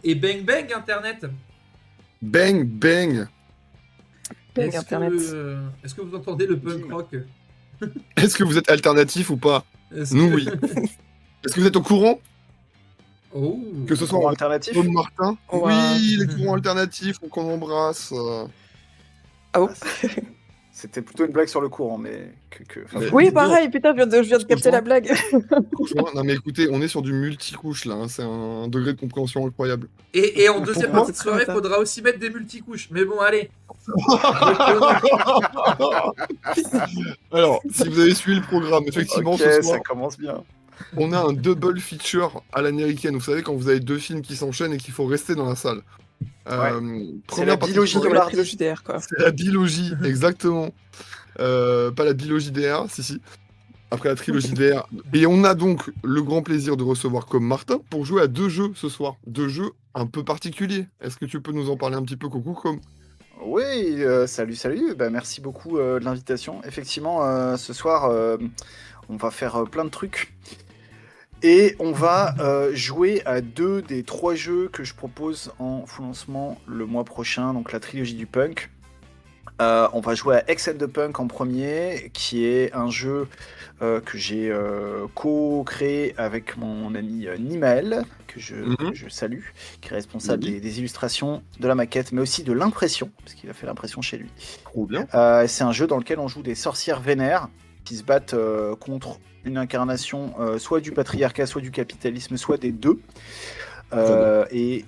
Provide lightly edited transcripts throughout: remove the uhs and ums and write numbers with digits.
Et bang bang Internet. Bang, bang. Bang Internet. Est-ce que vous entendez le punk Bim. rock? Est-ce que vous êtes alternatif ou pas? Est-ce Nous, que... oui. Est-ce que vous êtes au courant Oh. que ce soit Courant en alternatif. Paul Martin? On Oui, va- les courants alternatifs qu'on embrasse. Ah bon C'était plutôt une blague sur le courant, mais enfin, Mais- Oui, dis donc. pareil, putain, je viens de capter la blague. Franchement, non mais écoutez, on est sur du multicouche là, hein, c'est un degré de compréhension incroyable. Et en deuxième Pourquoi partie de soirée, il Attends. faudra aussi mettre des multicouches. Mais bon, allez. Alors, si vous avez suivi le programme, effectivement, ok, ce soir, ça commence bien. on a un double feature à l'américaine. Vous savez, quand vous avez deux films qui s'enchaînent et qu'il faut rester dans la salle. C'est la partie biologie soirée, de la mardi. trilogie DR, quoi. c'est la biologie, exactement. Pas la biologie DR, si. Après la trilogie DR. Et on a donc le grand plaisir de recevoir comme Martin pour jouer à deux jeux ce soir. Deux jeux un peu particuliers. Est-ce que tu peux nous en parler un petit peu, Coucou comme Oui, salut. Bah, merci beaucoup de l'invitation. Effectivement, ce soir, on va faire plein de trucs. Et on va jouer à 2 des 3 jeux que je propose en full lancement le mois prochain, donc la trilogie du punk. On va jouer à X and the Punk en premier, qui est un jeu que j'ai co-créé avec mon ami Nimaël, que je salue, qui est responsable des illustrations, de la maquette, mais aussi de l'impression, parce qu'il a fait l'impression chez lui. Trop bien. C'est un jeu dans lequel on joue des sorcières vénères qui se battent contre une incarnation soit du patriarcat, soit du capitalisme, soit des deux, et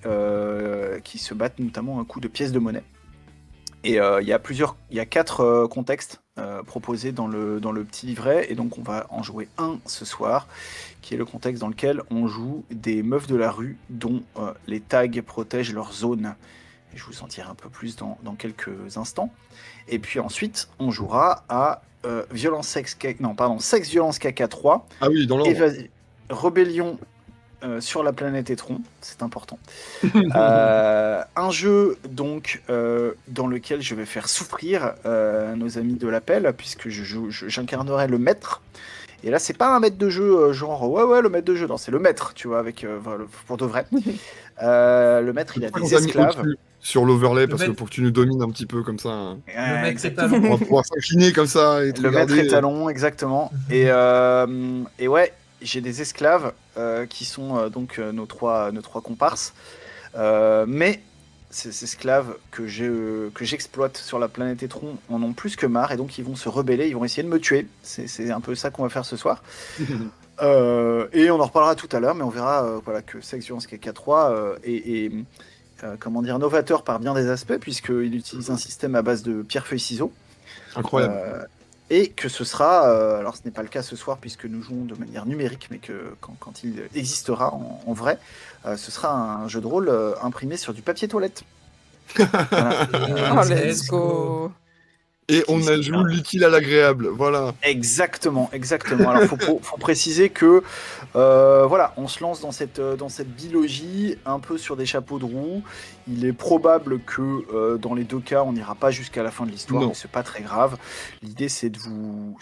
qui se battent notamment un coup de pièces de monnaie. Et il y a 4 contextes proposés dans le petit livret, et donc on va en jouer un ce soir, qui est le contexte dans lequel on joue des meufs de la rue dont les tags protègent leur zone. Et je vous en dirai un peu plus dans quelques instants. Et puis ensuite, on jouera à Sex Violence Caca 3, Ah oui, dans l'ordre. Rébellion sur la planète Etron, c'est important. Un jeu donc dans lequel je vais faire souffrir nos amis de l'appel, puisque j'incarnerai le maître. Et là, c'est pas un maître de jeu genre ouais le maître de jeu, non, c'est le maître, tu vois, avec pour de vrai. Le maître, il a des esclaves. Sur l'overlay, Le parce que maître- pour que tu nous domines un petit peu comme ça. Hein. Le maître Exactement. étalon. On va pouvoir s'incliner comme ça et te Le maître regarder. étalon, exactement. Et ouais, j'ai des esclaves qui sont donc nos trois comparses. Mais ces esclaves que j'exploite sur la planète Etron en ont plus que marre, et donc ils vont se rebeller, ils vont essayer de me tuer. C'est un peu ça qu'on va faire ce soir. Et on en reparlera tout à l'heure, mais on verra voilà, que Sex Violence KK3 est comment dire, novateur par bien des aspects, puisqu'il utilise un système à base de pierre, feuille, ciseaux. Incroyable. Et que ce sera, alors ce n'est pas le cas ce soir puisque nous jouons de manière numérique, mais que quand il existera en vrai, ce sera un jeu de rôle imprimé sur du papier toilette. Voilà. Oh, let's go. Et on ajoute l'utile à l'agréable, voilà. Exactement. Alors faut préciser que voilà, on se lance dans cette biologie un peu sur des chapeaux de roue. Il est probable que dans les 2 cas, on n'ira pas jusqu'à la fin de l'histoire, mais c'est pas très grave. L'idée, c'est de vous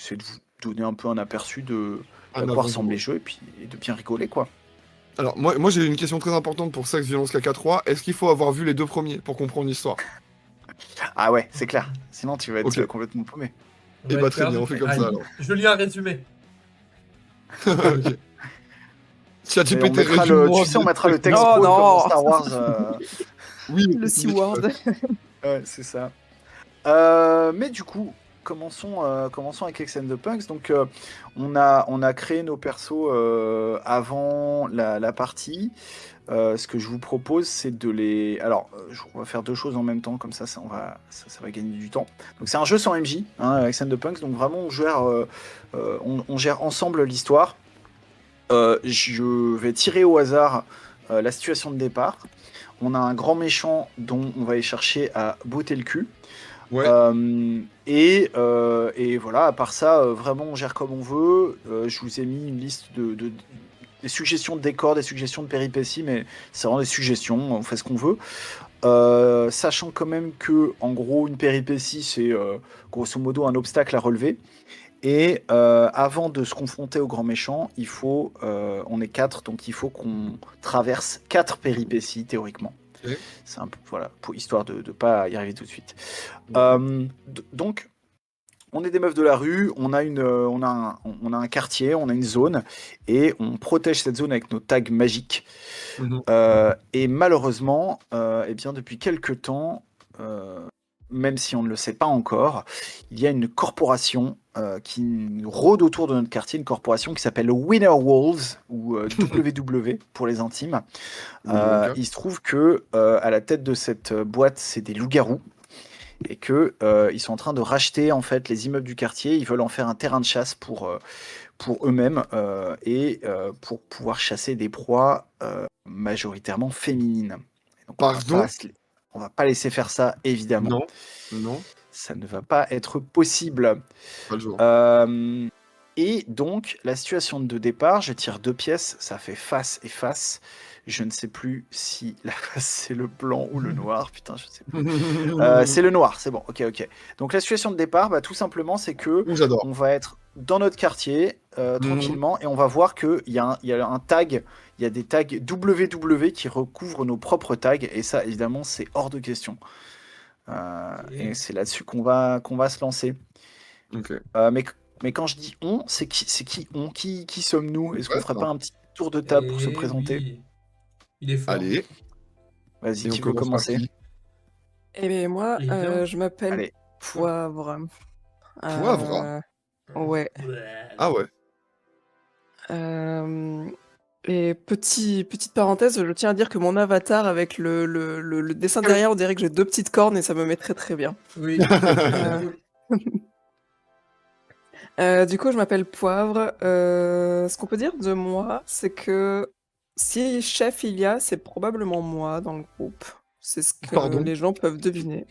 donner un peu un aperçu de à quoi ressemblent les jeux, et de bien rigoler, quoi. Alors, moi j'ai une question très importante pour Sex Violence KK3. Est-ce qu'il faut avoir vu les 2 premiers pour comprendre l'histoire? Ah ouais, c'est clair. Sinon, tu vas être complètement paumé. Et bah très bien, on fait comme ça alors. Je lis un résumé. Ok. ChatGPT on mettra le texte pro comme Star Wars. Oui, le C-word. Ouais, c'est ça. Mais du coup, commençons avec X and the Punks. Donc, on a créé nos persos avant la partie. Ce que je vous propose, c'est de les... Alors, on va faire 2 choses en même temps, comme ça va gagner du temps. Donc, c'est un jeu sans MJ, hein, X and the Punks. Donc, vraiment, on gère ensemble l'histoire. Je vais tirer au hasard la situation de départ. On a un grand méchant dont on va aller chercher à botter le cul. Ouais. Et voilà, à part ça, vraiment on gère comme on veut. Je vous ai mis une liste des suggestions de décors, des suggestions de péripéties, mais c'est vraiment des suggestions, on fait ce qu'on veut. Sachant quand même que, en gros, une péripétie, c'est grosso modo un obstacle à relever. Et avant de se confronter au grand méchant, on est 4, donc il faut qu'on traverse 4 péripéties théoriquement. Ok. C'est un peu, voilà, histoire de ne pas y arriver tout de suite. Donc, on est des meufs de la rue, on a un quartier, on a une zone, et on protège cette zone avec nos tags magiques. Mhm. Et malheureusement, eh bien, depuis quelques temps, même si on ne le sait pas encore, il y a une corporation qui rôde autour de notre quartier, une corporation qui s'appelle Winner Wolves, ou WW pour les intimes. Il se trouve que à la tête de cette boîte, c'est des loups-garous, et que ils sont en train de racheter en fait les immeubles du quartier. Ils veulent en faire un terrain de chasse pour eux-mêmes et pour pouvoir chasser des proies majoritairement féminines. Et donc, Pardon ? on va pas laisser faire ça, évidemment. Non, Ça ne va pas être possible. pas le jour. Et donc, la situation de départ, je tire 2 pièces, ça fait face et face. Je ne sais plus si la face c'est le blanc ou le noir. Putain, je sais plus. C'est le noir, c'est bon. Ok. Donc, la situation de départ, tout simplement, c'est que J'adore. on va être dans notre quartier tranquillement et on va voir qu'il y a un tag. Il y a des tags WW qui recouvrent nos propres tags. Et ça, évidemment, c'est hors de question. Et c'est là-dessus qu'on va se lancer. Ok. Mais quand je dis on, c'est qui on? Qui sommes-nous? Est-ce qu'on Ouais, ferait ça. pas un petit tour de table pour se Eh présenter? oui. Il est fort. Allez. Vas-y, Et on qui veut commence par commencer? qui ? Et bien, moi, Évidemment. je m'appelle Allez. Poivre. Poivre ? Ouais. Ah ouais. Et petite parenthèse, je tiens à dire que mon avatar avec le dessin derrière, on dirait que j'ai 2 petites cornes et ça me met très très bien. Oui, c'est cool. Du coup, je m'appelle Poivre. Ce qu'on peut dire de moi, c'est que si chef il y a, c'est probablement moi dans le groupe. C'est ce que Pardon. les gens peuvent deviner.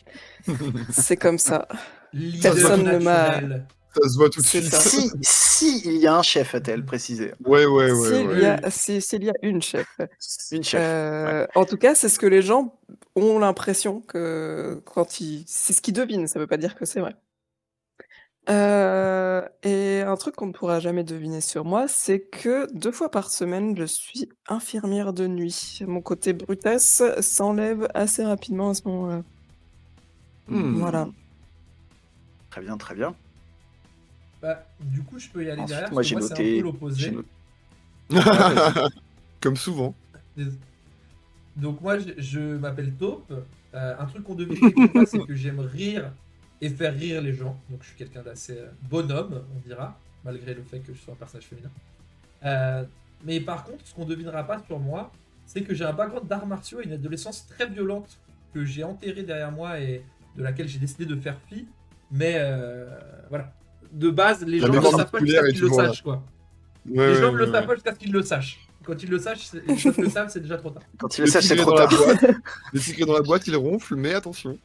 C'est comme ça. Leader Personne ne m'a- naturel. Ça se voit tout de C'est suite. ça. Si il y a un chef, a-t-elle précisé. Ouais. S'il y a une chef. Une chef. Ouais. En tout cas, c'est ce que les gens ont l'impression que c'est ce qu'ils devinent. Ça veut pas dire que c'est vrai. Et un truc qu'on ne pourra jamais deviner sur moi, c'est que 2 fois par semaine, je suis infirmière de nuit. Mon côté brutasse s'enlève assez rapidement à ce moment-là. Voilà. Très bien, très bien. Du coup, je peux y aller Ensuite, derrière. moi, parce que j'ai c'est un noté- peu l'opposé. j'ai noté- Comme souvent. Donc moi, je m'appelle Taupe. Un truc qu'on devine quelquefois, c'est que j'aime rire et faire rire les gens. Donc je suis quelqu'un d'assez bonhomme, on dira, malgré le fait que je sois un personnage féminin. Mais par contre, ce qu'on devinera pas sur moi, c'est que j'ai un background d'arts martiaux et une adolescence très violente que j'ai enterrée derrière moi et de laquelle j'ai décidé de faire fi. Mais voilà. De base, les La gens ne le mémoire savent pas musculaire jusqu'à est qu'ils le toujours là. sachent, quoi. Ouais, Les gens ne ouais, le ouais. savent pas jusqu'à ce qu'ils le sachent. Quand ils le savent, c'est déjà trop tard. Quand il le Les sache, c'est secrets trop dans la tard. boîte. Les secrets dans la boîte, ils ronflent, mais attention.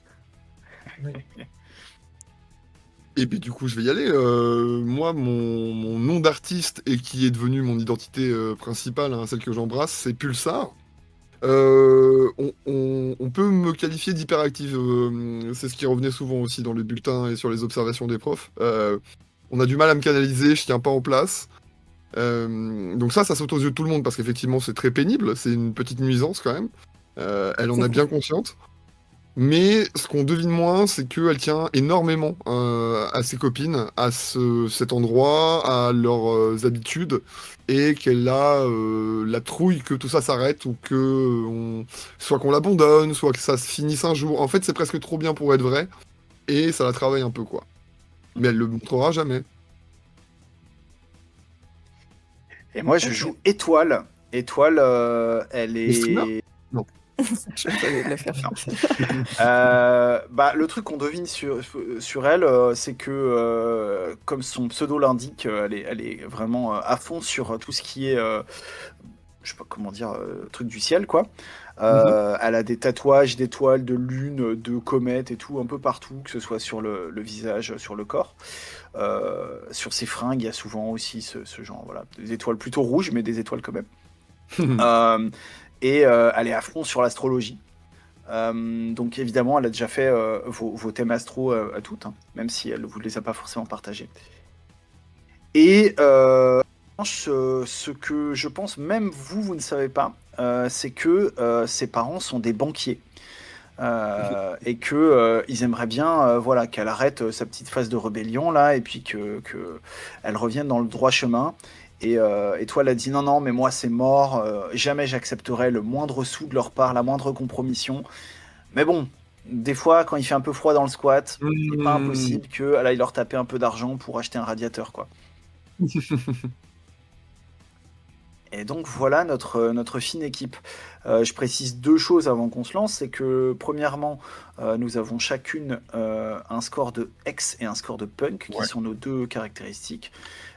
Oui. Et puis du coup, je vais y aller. Moi, mon nom d'artiste et qui est devenu mon identité principale, celle que j'embrasse, c'est Pulsar. On peut me qualifier d'hyperactive. C'est ce qui revenait souvent aussi dans les bulletins et sur les observations des profs. On a du mal à me canaliser, je tiens pas en place. Donc ça saute aux yeux de tout le monde parce qu'effectivement c'est très pénible, c'est une petite nuisance quand même. Elle en a bien conscience. Mais ce qu'on devine moins, c'est qu'elle tient énormément à ses copines, à cet endroit, à leurs habitudes, et qu'elle a la trouille que tout ça s'arrête, ou soit qu'on l'abandonne, soit que ça se finisse un jour. En fait, c'est presque trop bien pour être vrai, et ça la travaille un peu, quoi. Mais elle le montrera jamais. Et moi, je joue Étoile. Étoile, elle Le streamer est... Je vais le faire. Le truc qu'on devine sur elle, c'est que, comme son pseudo l'indique, elle est vraiment à fond sur tout ce qui est, je sais pas comment dire, truc du ciel, quoi. Elle a des tatouages d'étoiles, de lunes, de comètes et tout, un peu partout, que ce soit sur le visage, sur le corps. Sur ses fringues, il y a souvent aussi ce genre, voilà, des étoiles plutôt rouges, mais des étoiles quand même. Et elle est à fond sur l'astrologie. Donc évidemment, elle a déjà fait vos thèmes astro à toutes, même si elle ne vous les a pas forcément partagés. Et ce que je pense, même vous ne savez pas, c'est que ses parents sont des banquiers. Et que ils aimeraient bien voilà, qu'elle arrête sa petite phase de rébellion là, et puis que elle revienne dans le droit chemin. Et toi, elle a dit non, non, mais moi c'est mort, jamais j'accepterai le moindre sou de leur part, la moindre compromission. Mais bon, des fois, quand il fait un peu froid dans le squat, c'est pas impossible qu'elle aille leur taper un peu d'argent pour acheter un radiateur, quoi. Et donc voilà notre fine équipe. Je précise deux choses avant qu'on se lance, c'est que premièrement, nous avons chacune un score de X et un score de Punk, qui sont nos deux caractéristiques.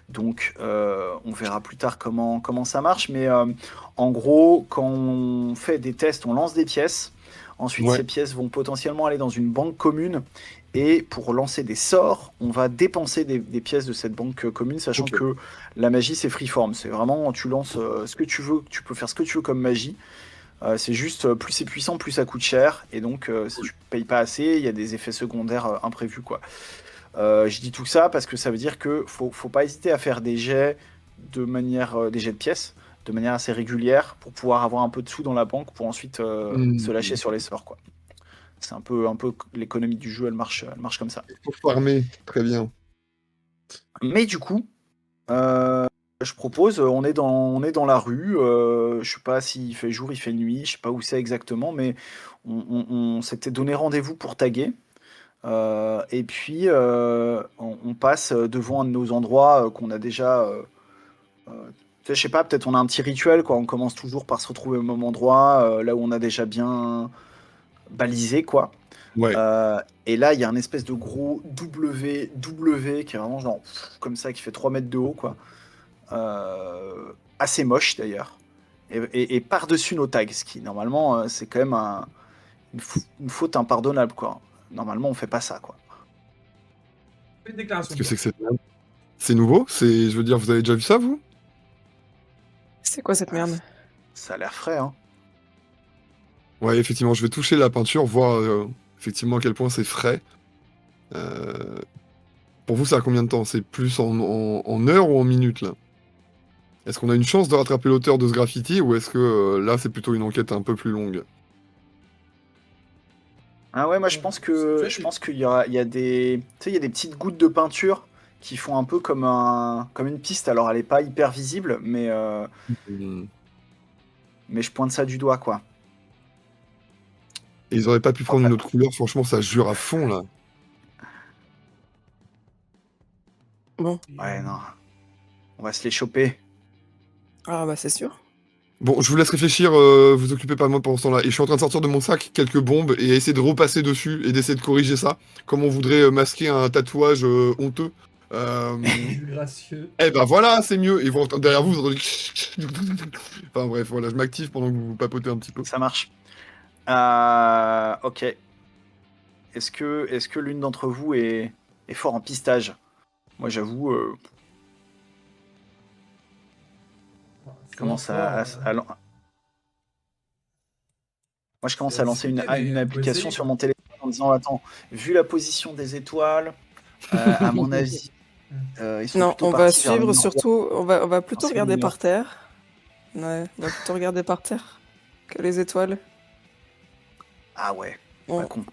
Donc on verra plus tard comment ça marche, mais en gros, quand on fait des tests, on lance des pièces. Ensuite, ces pièces vont potentiellement aller dans une banque commune. Et pour lancer des sorts, on va dépenser des pièces de cette banque commune, sachant que la magie, c'est freeform. C'est vraiment, tu lances ce que tu veux, tu peux faire ce que tu veux comme magie. C'est juste, plus c'est puissant, plus ça coûte cher. Et donc, si tu payes pas assez, il y a des effets secondaires imprévus, quoi. Je dis tout ça parce que ça veut dire que faut pas hésiter à faire des jets des jets de pièces, de manière assez régulière, pour pouvoir avoir un peu de sous dans la banque pour ensuite se lâcher sur les sorts, quoi. C'est un peu l'économie du jeu, elle marche comme ça. Pour farmer, très bien. Mais du coup, je propose, on est dans la rue, je sais pas s'il fait jour, il fait nuit, je sais pas où c'est exactement, mais on s'était donné rendez-vous pour taguer. Et puis, on passe devant un de nos endroits qu'on a déjà... je sais pas, peut-être on a un petit rituel, quoi. On commence toujours par se retrouver au même endroit, là où on a déjà bien balisé, quoi. Ouais. Et là, il y a un espèce de gros W qui est vraiment genre comme ça, qui fait 3 mètres de haut, quoi. Assez moche d'ailleurs. Et par-dessus nos tags, ce qui normalement, c'est quand même une faute impardonnable, quoi. Normalement, on fait pas ça, quoi. Fais une déclaration. Qu'est-ce que c'est que cette merde? C'est nouveau? Je veux dire, vous avez déjà vu ça, vous? C'est quoi cette merde? Ça a l'air frais, hein. Ouais, effectivement, je vais toucher la peinture, voir effectivement à quel point c'est frais. Pour vous, ça a combien de temps? C'est plus en heures ou en minutes, là? Est-ce qu'on a une chance de rattraper l'auteur de ce graffiti, ou est-ce que là, c'est plutôt une enquête un peu plus longue? Ah ouais, moi je pense qu'il y a des, tu sais, il y a des petites gouttes de peinture qui font un peu comme une piste. Alors elle est pas hyper visible, mais je pointe ça du doigt, quoi. Et ils auraient pas pu prendre une autre couleur, franchement, ça jure à fond, là. Bon. Ouais, non. On va se les choper. Ah bah c'est sûr. Bon, je vous laisse réfléchir, vous occupez pas de moi pendant ce temps-là. Et je suis en train de sortir de mon sac quelques bombes et essayer de repasser dessus et d'essayer de corriger ça. Comme on voudrait masquer un tatouage honteux. Gracieux. Eh ben voilà, c'est mieux. Et vous, derrière vous, vous entendez... Enfin bref, voilà, je m'active pendant que vous papotez un petit peu. Ça marche. Ok. Est-ce que l'une d'entre vous est fort en pistage? Moi, j'avoue, commence moi, je commence à lancer une application sur mon téléphone en disant, attends, vu la position des étoiles, à mon avis, ils sont non, plutôt on va partis vers suivre le surtout, on va plutôt c'est regarder le nord. par terre. Ouais, on va plutôt regarder par terre que les étoiles. Ah ouais, On- pas con.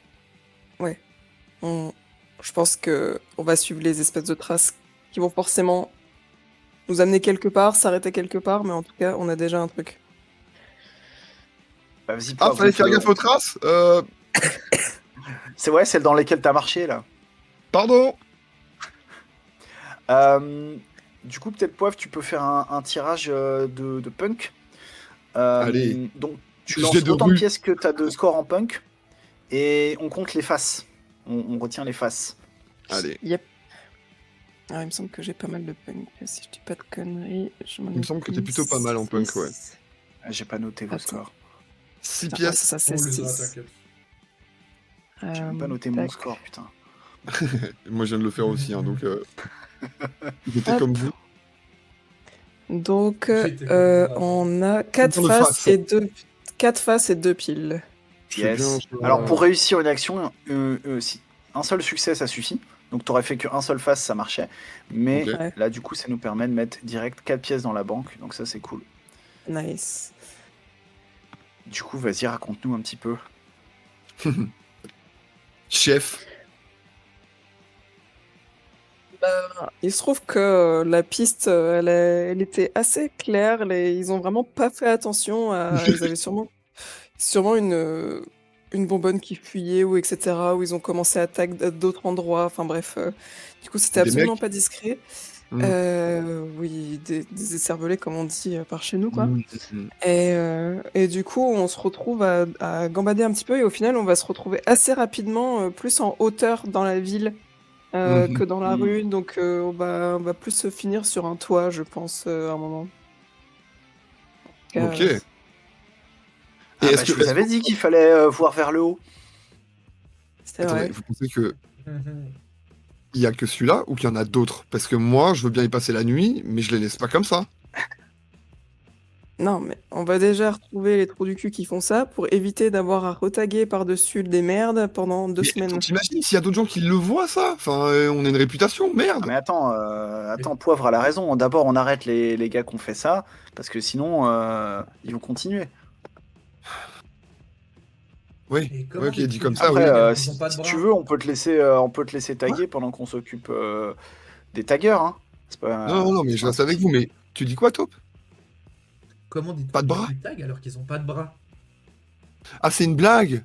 Je pense que on va suivre les espèces de traces qui vont forcément nous amener quelque part, s'arrêter quelque part, mais en tout cas, on a déjà un truc. Bah, vas-y, Ah, Poivre, fallait faire gaffe aux traces C'est ouais, celle dans lesquelles t'as marché, là. Pardon. Du coup, peut-être, Poivre, tu peux faire un tirage de punk. Allez. Donc, tu Jet lances de autant de rue. pièces que tu as de score en punk, et on compte les faces. On retient les faces. Allez. Yep. Ah, il me semble que j'ai pas mal de punk. Si je dis pas de conneries, je m'en Il me semble que t'es plutôt pas mal en punk, ouais. J'ai pas noté vos Attends. scores. 6 Ah, ouais, pièces. ça, c'est On les aura, 6. t'inquiète. J'ai même pas noté mon score, putain. Moi, je viens de le faire aussi, hein, donc... J'étais Hop. comme vous. Donc, J'étais comme ça. on a 4 Combien de faces faces et 4 faces et 2 piles. Je fais Yes. bien, Alors, pour réussir une action, un seul succès, ça suffit. Donc t'aurais fait qu'un seul face, ça marchait. Mais Ok. Ouais. là, du coup, ça nous permet de mettre direct 4 pièces dans la banque. Donc ça, c'est cool. Nice. Du coup, vas-y, raconte-nous un petit peu. Chef. Il se trouve que la piste, elle était assez claire. Ils ont vraiment pas fait attention à. Ils avaient sûrement une bonbonne qui fuyait ou etc. Où ils ont commencé à tag d'autres endroits. Enfin bref, du coup c'était Des absolument mecs. pas discret. Mm. Oui, des écervelés comme on dit par chez nous quoi. Mm. Et du coup on se retrouve à gambader un petit peu et au final on va se retrouver assez rapidement plus en hauteur dans la ville Mhm. que dans la Mhm. rue. Donc on va plus se finir sur un toit je pense à un moment. Ok. Euh, Ah, Et bah, je vous avais dit qu'il fallait voir vers le haut. c'est Attendez, vrai. vous pensez que Mhm. il y a que celui-là ou qu'il y en a d'autres? Parce que moi, je veux bien y passer la nuit, mais je les laisse pas comme ça. Non, mais on va déjà retrouver les trous du cul qui font ça pour éviter d'avoir à retaguer par-dessus des merdes pendant 2 Mais semaines. t'imagines s'il y a d'autres gens qui le voient, ça? Enfin, on a une réputation, Ah, merde. mais attends, Poivre a la raison. D'abord, on arrête les gars qui ont fait ça, parce que sinon, ils vont continuer. Oui, Et comment ok, des dit trous comme du ça, cul, oui. les gars, ils Si, ont pas de si bras. tu veux, on peut te laisser taguer pendant qu'on s'occupe des taggers. Hein. C'est pas, Non, mais c'est je pas un reste avec souci. vous, mais tu dis quoi, Taupe? Comment des Pas de trous du bras? cul tag alors qu'ils ont pas de bras? Ah, c'est une blague?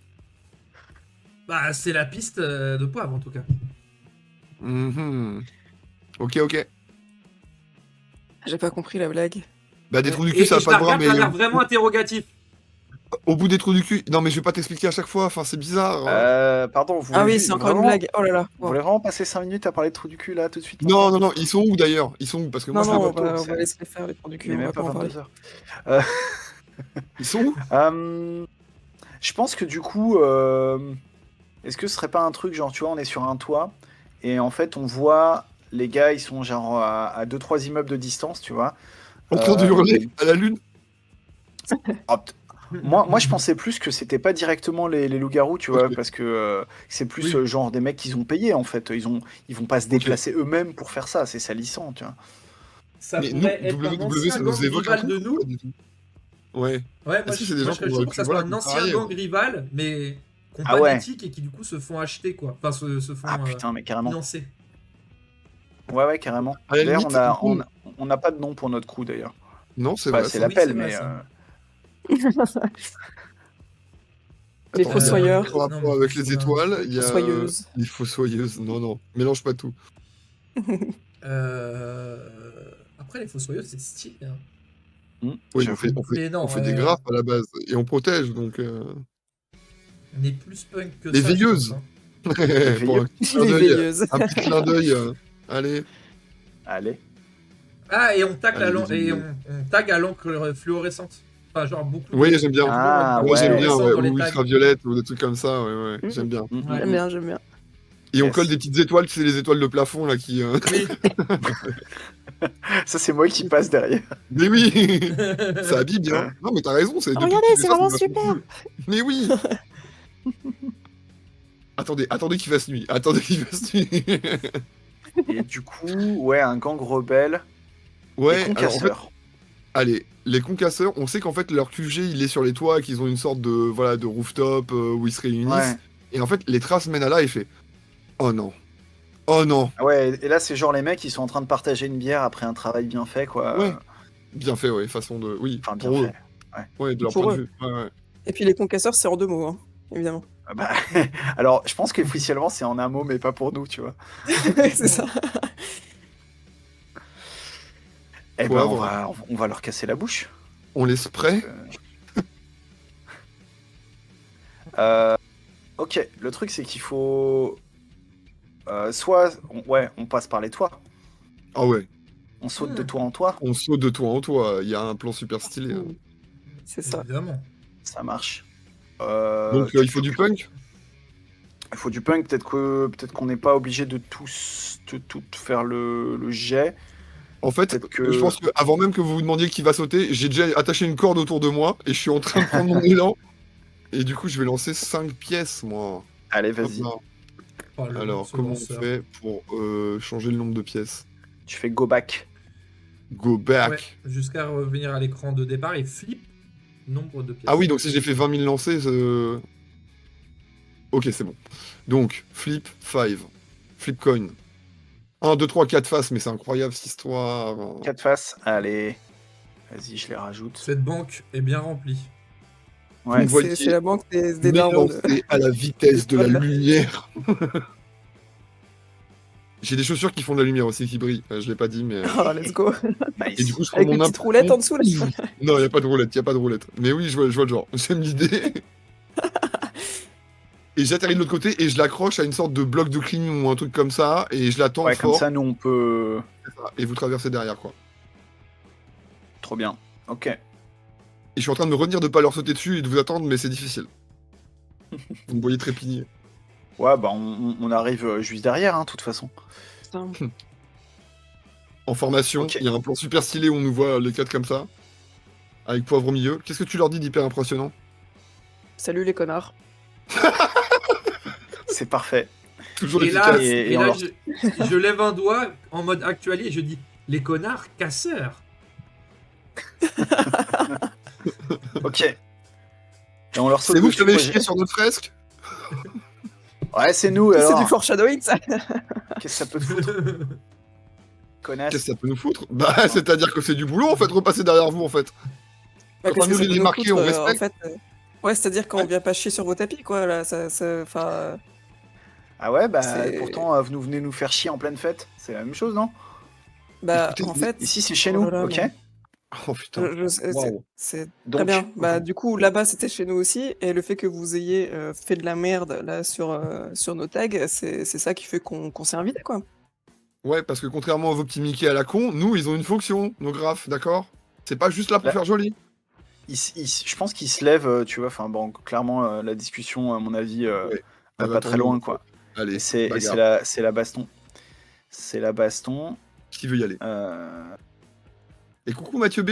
Bah, c'est la piste de Poivre en tout cas. Mhm. Ok. J'ai pas compris la blague. Bah, des trous du cul, ça Et a je pas la de bras, regarde mais d'un air vraiment interrogatif. au bout des trous du cul. Non, mais je vais pas t'expliquer à chaque fois, enfin, c'est bizarre. Pardon, vous Ah voulez oui, c'est encore une vraiment, blague. Oh là là. vous Bon. voulez vraiment passer 5 minutes à parler de trou du cul là tout de suite Non, maintenant ils sont où d'ailleurs? Ils sont où? Parce que moi, Non, je les non, vois pas. on va laisser les faire les trous du Il cul, est on même va pas pas en parler. 22h. Ils sont où? Je pense que du coup, est-ce que ce serait pas un truc genre, tu vois, on est sur un toit et en fait on voit les gars, ils sont genre à 2-3 immeubles de distance, tu vois. En train de hurler à la lune? Ah, moi, je pensais plus que c'était pas directement les loups-garous, tu vois, Ok. parce que c'est plus Oui. genre des mecs qu'ils ont payé en fait. Ils vont pas se déplacer eux-mêmes pour faire ça, c'est salissant, tu vois. Ça Mais nous, pourrait être un WW, ancien ça gang nous évoque un rival truc de ou nous. pas du tout? Ouais. Ouais, Est-ce que c'est des gens je serais qu'on chaud aurait pour que pu, ça soit voilà, un qu'on ancien travaille, gang rival, mais qui n'ont Ah pas ouais. d'éthique et qui du coup se font acheter quoi. Enfin, se font Ah putain, mais carrément. financer. Ouais, carrément. À la D'ailleurs, limite, on n'a pas de nom pour notre crew d'ailleurs. Non, c'est Bah, vrai. c'est ça. Oui, c'est l'appel, vrai, mais ça. Les Attends, il y a fossoyeurs. un rapport Non, mais avec faut les trouver un- étoiles, il y a Fossoyeuses. les fossoyeuses. Non, mélange pas tout. Après, les fossoyeuses, c'est stylé. Hein. Oui, J'avoue. Mais non, on fait des graphes à la base et on protège, donc. on est plus punk que Les ça, je veilleuses. pense. Hein. Pour un petit clin Les d'œil. veilleuses. Un petit clin d'œil. Allez. Allez. Ah, et on tag, Allez, on tag à l'encre fluorescente. Enfin, genre beaucoup Oui, de j'aime bien. Ah, Ouais, j'aime bien, fluorescentes ouais. dans les Ou tags. ultraviolette ou des trucs comme ça, ouais, Mhm. j'aime bien. Ouais. J'aime bien, j'aime bien. Et on Yes. colle des petites étoiles, tu sais, les étoiles de plafond là qui. Oui. Ça, c'est moi qui passe derrière. Mais oui, ça habille bien. Non, mais t'as raison, c'est. Oh, depuis regardez, que tu fais c'est ça, vraiment vachement super. cool. Mais oui. Attendez qu'il fasse nuit. Et du coup, ouais, un gang rebelle. Ouais, Les alors en fait, concasseurs. allez, les concasseurs, on sait qu'en fait leur QG il est sur les toits, qu'ils ont une sorte de voilà de rooftop où ils se réunissent. Ouais. Et en fait, les traces mènent à là et fait. Oh non. Oh non. Ah ouais, et là, c'est genre les mecs, ils sont en train de partager une bière après un travail bien fait, quoi. Ouais. Bien fait, ouais, façon de. Oui, Enfin, bien pour eux. fait. Ouais, de leur Pour point de eux. vue. Ouais. Et puis les concasseurs, c'est en 2 mots, hein, évidemment. Ah bah, alors, je pense qu'officiellement, c'est en un mot, mais pas pour nous, tu vois. C'est ça. Eh ben, Poivre. on va leur casser la bouche. On les spray. Ok, le truc, c'est qu'il faut... on passe par les toits. Ah ouais. On saute de toit en toit. On saute de toit en toit. Il y a un plan super stylé. Hein. C'est ça. Évidemment. Ça marche. Donc il faut du punk. Il faut du punk. Peut-être qu'on n'est pas obligé de tout faire le jet. En fait, Peut-être que- je pense qu'avant même que vous vous demandiez qui va sauter, j'ai déjà attaché une corde autour de moi et je suis en train de prendre mon élan. Et du coup, je vais lancer 5 pièces, moi. Allez, vas-y. Hop Oh, le Alors, ce comment on lanceur. fait pour changer le nombre de pièces? Tu fais go back. Go back. Ouais, jusqu'à revenir à l'écran de départ et flip nombre de pièces. Ah oui, donc si j'ai fait 20 000 lancers, ok, c'est bon. Donc, flip 5. Flip coin. 1, 2, 3, 4 faces, mais c'est incroyable cette histoire. 4 faces. Allez. Vas-y, je les rajoute. Cette banque est bien remplie. Ouais. Vous voyez C'est la banque des darons. lancés à la vitesse de la lumière. J'ai des chaussures qui font de la lumière aussi, qui brillent. Je l'ai pas dit, mais... Oh, let's go. Nice. Et du coup, je prends Avec mon une petite imp- roulette en dessous, là. Non, il n'y a pas de roulette, il a pas de roulette. Mais oui, je vois le genre. J'aime l'idée. Et j'atterris de l'autre côté et je l'accroche à une sorte de bloc de clignon ou un truc comme ça. Et je l'attends Ouais, comme fort. ça, nous, on peut... Et vous traversez derrière, quoi. Trop bien. Ok. Et je suis en train de me retenir de pas leur sauter dessus et de vous attendre, mais c'est difficile. Vous me voyez trépigner. Ouais, bah, on arrive juste derrière, hein, de toute façon. Putain. En formation, Ok. il y a un plan super stylé où on nous voit les quatre comme ça. Avec Poivre au milieu. Qu'est-ce que tu leur dis d'hyper impressionnant? Salut les connards. C'est parfait. Toujours Et là, efficace. Et et on là leur- je lève un doigt en mode actualier et je dis les connards casseurs. Ok. Et on leur saute C'est vous qui dessus, avez quoi, chié sur notre fresque? Ouais, c'est nous, C'est alors. du foreshadowing, ça. Qu'est-ce que ça peut te foutre, connasse? Qu'est-ce que ça peut nous foutre? Bah, c'est-à-dire que c'est du boulot, en fait, repasser derrière vous, en fait. Bah, Enfin, qu'est-ce que nous, ça les peut nous marqués, foutre, on respecte. en fait, ouais, c'est-à-dire qu'on Ouais. vient pas chier sur vos tapis, quoi, là. Enfin, Ah ouais, bah, C'est- pourtant, vous venez nous faire chier en pleine fête. C'est la même chose, non? bah, Écoutez, en fait. Ici, c'est chez Oh nous, là là, ok? mais- Oh putain. c'est Waouh. c'est Donc, très bien. Bah, du coup, là-bas, c'était chez nous aussi. Et le fait que vous ayez fait de la merde, là, sur nos tags, c'est ça qui fait qu'on s'est invité, quoi. Ouais, parce que contrairement à vos petits Mickey à la con, nous, ils ont une fonction, nos graphes, d'accord? C'est pas juste là pour Là- faire joli. je pense qu'ils se lèvent, tu vois. Enfin, bon, clairement, la discussion, à mon avis, Ouais. va Ah bah, pas tant très mieux. loin, quoi. Allez, Et c'est bagarre. la baston. C'est la baston. Qui veut y aller? Euh, Et coucou Mathieu B.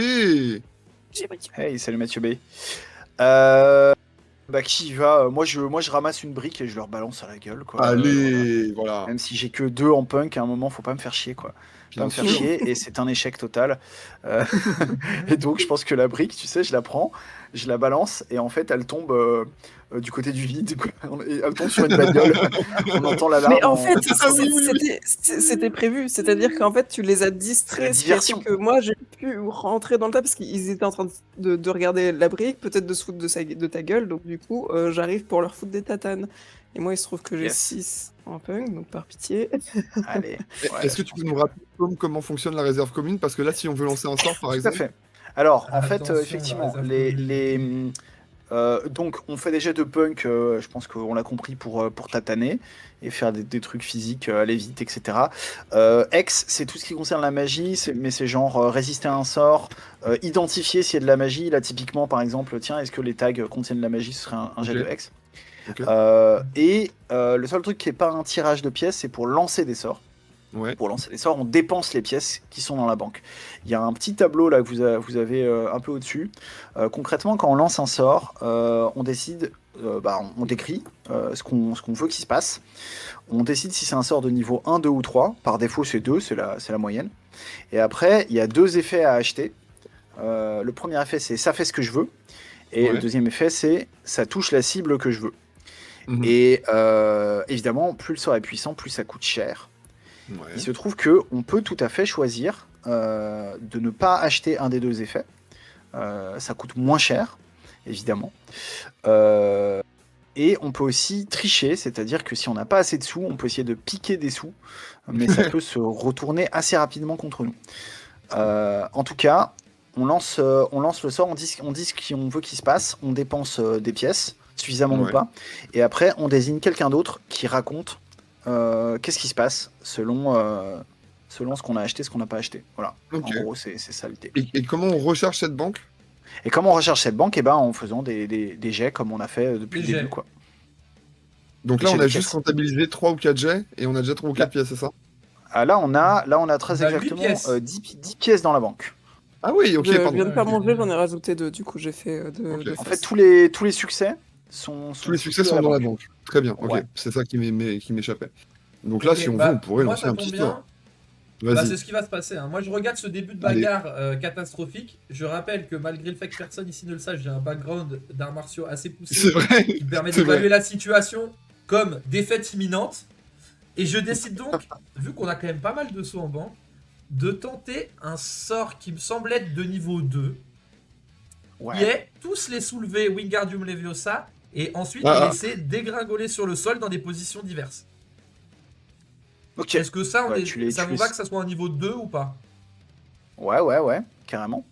Hey, salut Mathieu B. Bah, qui y va? Moi, je ramasse une brique et je leur balance à la gueule, quoi. Allez, voilà. Même si j'ai que 2 en punk, à un moment, faut pas me faire chier, quoi. Pas Bien me faire sûr. chier, et c'est un échec total. Euh, Et donc, je pense que la brique, tu sais, je la prends, je la balance, et en fait, elle tombe du côté du vide, quoi. Et elle tombe sur une bagnole. On entend la larme. Mais en fait, Ah oui, oui, oui. c'était prévu. C'est-à-dire qu'en fait, tu les as La distraits, ce qui a fait diversion. que moi, j'ai pu rentrer dans le tas parce qu'ils étaient en train de regarder la brique, peut-être de se foutre de ta gueule. Donc, du coup, j'arrive pour leur foutre des tatanes. Et moi, il se trouve que j'ai Yes. 6 en punk, donc par pitié. Allez. Ouais, Est-ce que tu peux nous rappeler comment fonctionne la réserve commune? Parce que là, si on veut lancer un sort, par Tout à exemple. fait. Alors, en fait, Attention, la effectivement, réserve donc on fait des jets de punk, je pense qu'on l'a compris, pour tataner et faire des trucs physiques, aller vite, etc. X, c'est tout ce qui concerne la magie, mais c'est genre résister à un sort, identifier s'il y a de la magie. Là, typiquement, par exemple, tiens, est-ce que les tags contiennent de la magie? Ce serait un jet Ok. de X. Ok. Le seul truc qui n'est pas un tirage de pièces, c'est pour lancer des sorts. Ouais. Pour lancer les sorts, on dépense les pièces qui sont dans la banque. Il y a un petit tableau là que vous avez un peu au-dessus. Concrètement, quand on lance un sort, on décide, on décrit ce qu'on veut qu'il se passe. On décide si c'est un sort de niveau 1, 2 ou 3. Par défaut, c'est 2, c'est la moyenne. Et après, il y a 2 effets à acheter. Le premier effet, c'est ça fait ce que je veux. Et Ouais. le deuxième effet, c'est ça touche la cible que je veux. Mhm. Et évidemment, plus le sort est puissant, plus ça coûte cher. Ouais. Il se trouve que on peut tout à fait choisir de ne pas acheter un des 2 effets. Ça coûte moins cher, évidemment. Et on peut aussi tricher, c'est-à-dire que si on n'a pas assez de sous, on peut essayer de piquer des sous, mais ça peut se retourner assez rapidement contre nous. En tout cas, on lance le sort, on dit ce qu'on veut qu'il se passe, on dépense des pièces, suffisamment Ouais. ou pas, et après on désigne quelqu'un d'autre qui raconte qu'est-ce qui se passe selon ce qu'on a acheté, ce qu'on n'a pas acheté. Voilà. Ok. En gros, c'est ça l'idée. Et comment on recherche cette banque? Et comment on recherche cette banque? Eh ben, en faisant des jets comme on a fait depuis Des le début, jets. quoi. Donc là, J'ai on a des juste caisses. comptabilisé 3 ou 4 jets et on a déjà 3 ou 4 pièces, c'est ça? Ah, là, on a très Bah, huit exactement pièces. 10 pièces dans la banque. Ah oui, ok, Je pardon. viens de faire mon jet, j'en ai rajouté 2, du coup j'ai fait 2 Ok. deux En fait, faces. tous les succès Tous les succès à sont la dans la banque. banque. Très bien, ok. Ouais. C'est ça qui m'échappait. Donc là, Ok, si on bah, veut, on pourrait moi, lancer ça un tombe petit bien. sort. Bah, Vas-y. c'est ce qui va se passer. Hein. Moi, je regarde ce début de Allez. bagarre catastrophique. Je rappelle que malgré le fait que personne ici ne le sache, j'ai un background d'arts martiaux assez poussé C'est vrai. qui me permet C'est d'évaluer vrai. la situation comme défaite immenante. Et je décide donc, vu qu'on a quand même pas mal de sauts en banque, de tenter un sort qui me semble être de niveau 2, qui Ouais. est tous les soulever Wingardium Leviosa et ensuite Ah, les ah. laisser dégringoler sur le sol dans des positions diverses. Ok. Est-ce que ça, Ouais, ça tu vous les- va que ça soit un niveau 2 ou pas? Ouais, carrément.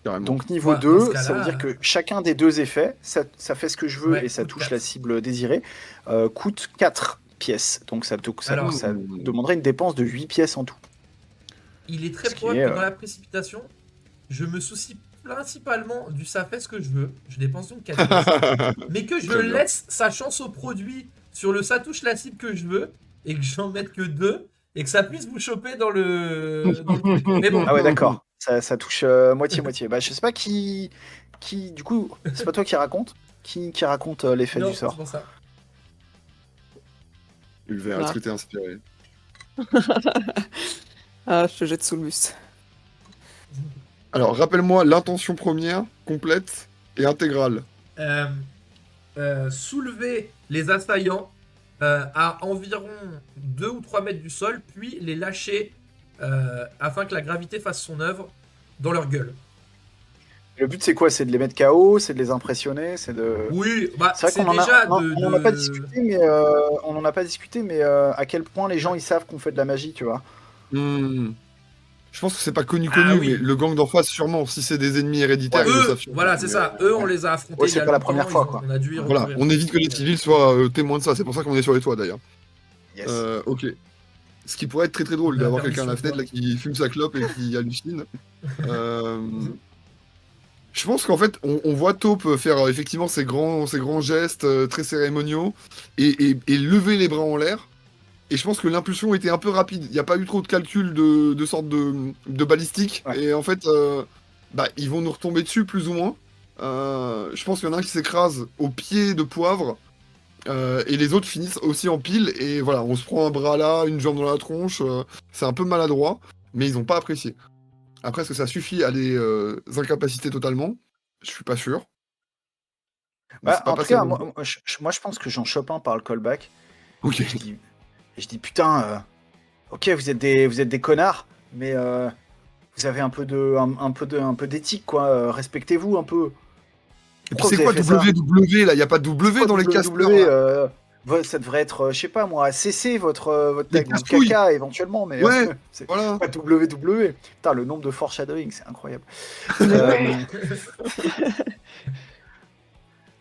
Carrément. Donc niveau Ouais, dans ce 2, cas-là, ça veut dire que chacun des deux effets, ça fait ce que je veux ouais, et ça coûte touche 4. la cible désirée, coûte 4 pièces. Donc ça Alors, ça demanderait une dépense de 8 pièces en tout. il est très Ce qui probable est, que dans la précipitation, je me soucie principalement du ça fait ce que je veux. Je dépense donc 4 pièces. Mais que je Très bien. laisse sa chance au produit sur le ça touche la cible que je veux et que j'en mette que 2 et que ça puisse vous choper dans le truc. Mais bon, Ah ouais, d'accord. Ça touche moitié-moitié. Bah je sais pas qui du coup, c'est pas toi qui raconte qui raconte l'effet non, du c'est sort. pour ça. Ulver, Ah. est-ce que t'es inspiré? Ah, je te jette sous le bus. Alors, rappelle-moi l'intention première, complète et intégrale. Soulever les assaillants à environ 2 ou 3 mètres du sol, puis les lâcher afin que la gravité fasse son œuvre dans leur gueule. Le but c'est quoi? C'est de les mettre KO, c'est de les impressionner, c'est de Oui, bah C'est vrai c'est qu'on en a, déjà on en a pas discuté, mais on en a pas discuté, mais à quel point les gens ils savent qu'on fait de la magie, tu vois. Hmm. Je pense que c'est pas connu, Ah oui. mais le gang d'en face, sûrement. Si c'est des ennemis héréditaires, Ouais. ils le Eux, savent sûrement. voilà, c'est Mais, ça. Eux, on les a affrontés Ouais, il y c'est a pas la longtemps, première fois, quoi. on a dû y Voilà, recourir. on évite que les civils soient témoins de ça. C'est pour ça qu'on est sur les toits, d'ailleurs. Yes. Ok. Ce qui pourrait être très très drôle La d'avoir quelqu'un à la permission, fenêtre là, qui fume sa clope et qui hallucine. Je pense qu'en fait, on voit Taupe faire effectivement ces grands gestes très cérémoniaux et lever les bras en l'air. Et je pense que l'impulsion était un peu rapide. Il n'y a pas eu trop de calcul de sorte de balistique. Ouais. Et en fait, ils vont nous retomber dessus plus ou moins. Je pense qu'il y en a un qui s'écrase au pied de Poivre. Et les autres finissent aussi en pile. Et voilà, on se prend un bras là, une jambe dans la tronche. C'est un peu maladroit. Mais ils n'ont pas apprécié. Après, est-ce que ça suffit à les incapaciter totalement? Je suis pas sûr. Mais Bah, c'est pas en tout passé cas, loin. moi je pense que j'en chope un par le callback. Ok. Je dis putain, ok, vous êtes des connards, mais vous avez un peu d'éthique, quoi. Respectez-vous un peu. Et puis Pourquoi c'est vous quoi avez fait ça? WW là? Il n'y a pas de W Pourquoi dans les WW, casteurs là. ça devrait être, je sais pas moi, CC votre Les tag ou castouilles. caca éventuellement, mais Ouais, c'est Voilà. pas WW. Putain, le nombre de foreshadowing, c'est incroyable. Euh,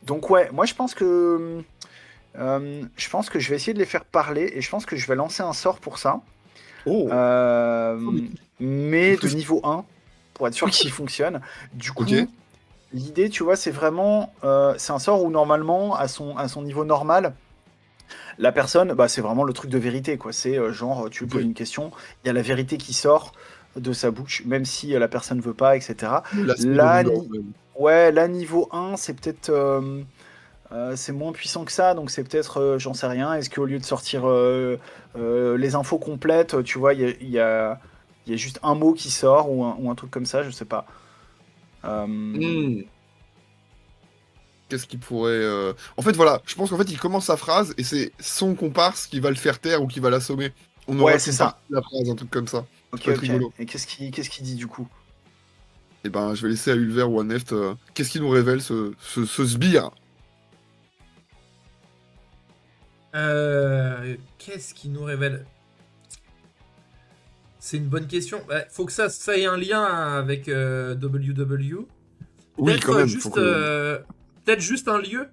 Donc ouais, moi je pense que je vais essayer de les faire parler et je pense que je vais lancer un sort pour ça. Oh. Mais de niveau 1 pour être sûr qu'il fonctionne. Du coup, Ok. l'idée, tu vois, c'est vraiment c'est un sort où normalement à son niveau normal, la personne, bah, c'est vraiment le truc de vérité, quoi. C'est genre tu lui poses Ok. une question, il y a la vérité qui sort de sa bouche, même si la personne veut pas, etc. La cible Là, de Boomerang, Ouais, là, niveau 1, c'est peut-être. C'est moins puissant que ça, donc c'est peut-être. J'en sais rien. Est-ce qu'au lieu de sortir les infos complètes, tu vois, il y a juste un mot qui sort ou un truc comme ça, je sais pas. Qu'est-ce qu'il pourrait. En fait, voilà, je pense qu'en fait, il commence sa phrase et c'est son comparse qui va le faire taire ou qui va l'assommer. On aura Ouais, c'est qu'une ça. partie de la phrase, un truc comme ça. Ok, peut être ok. rigolo. Et qu'est-ce qu'il dit du coup? Et ben, je vais laisser à Ulver ou à Neft. Qu'est-ce qu'il nous révèle ce sbire? Qu'est-ce qui nous révèle? C'est une bonne question. Faut que ça ait un lien avec WW. Oui, Peut-être quand même. juste, faut que- peut-être juste un lieu,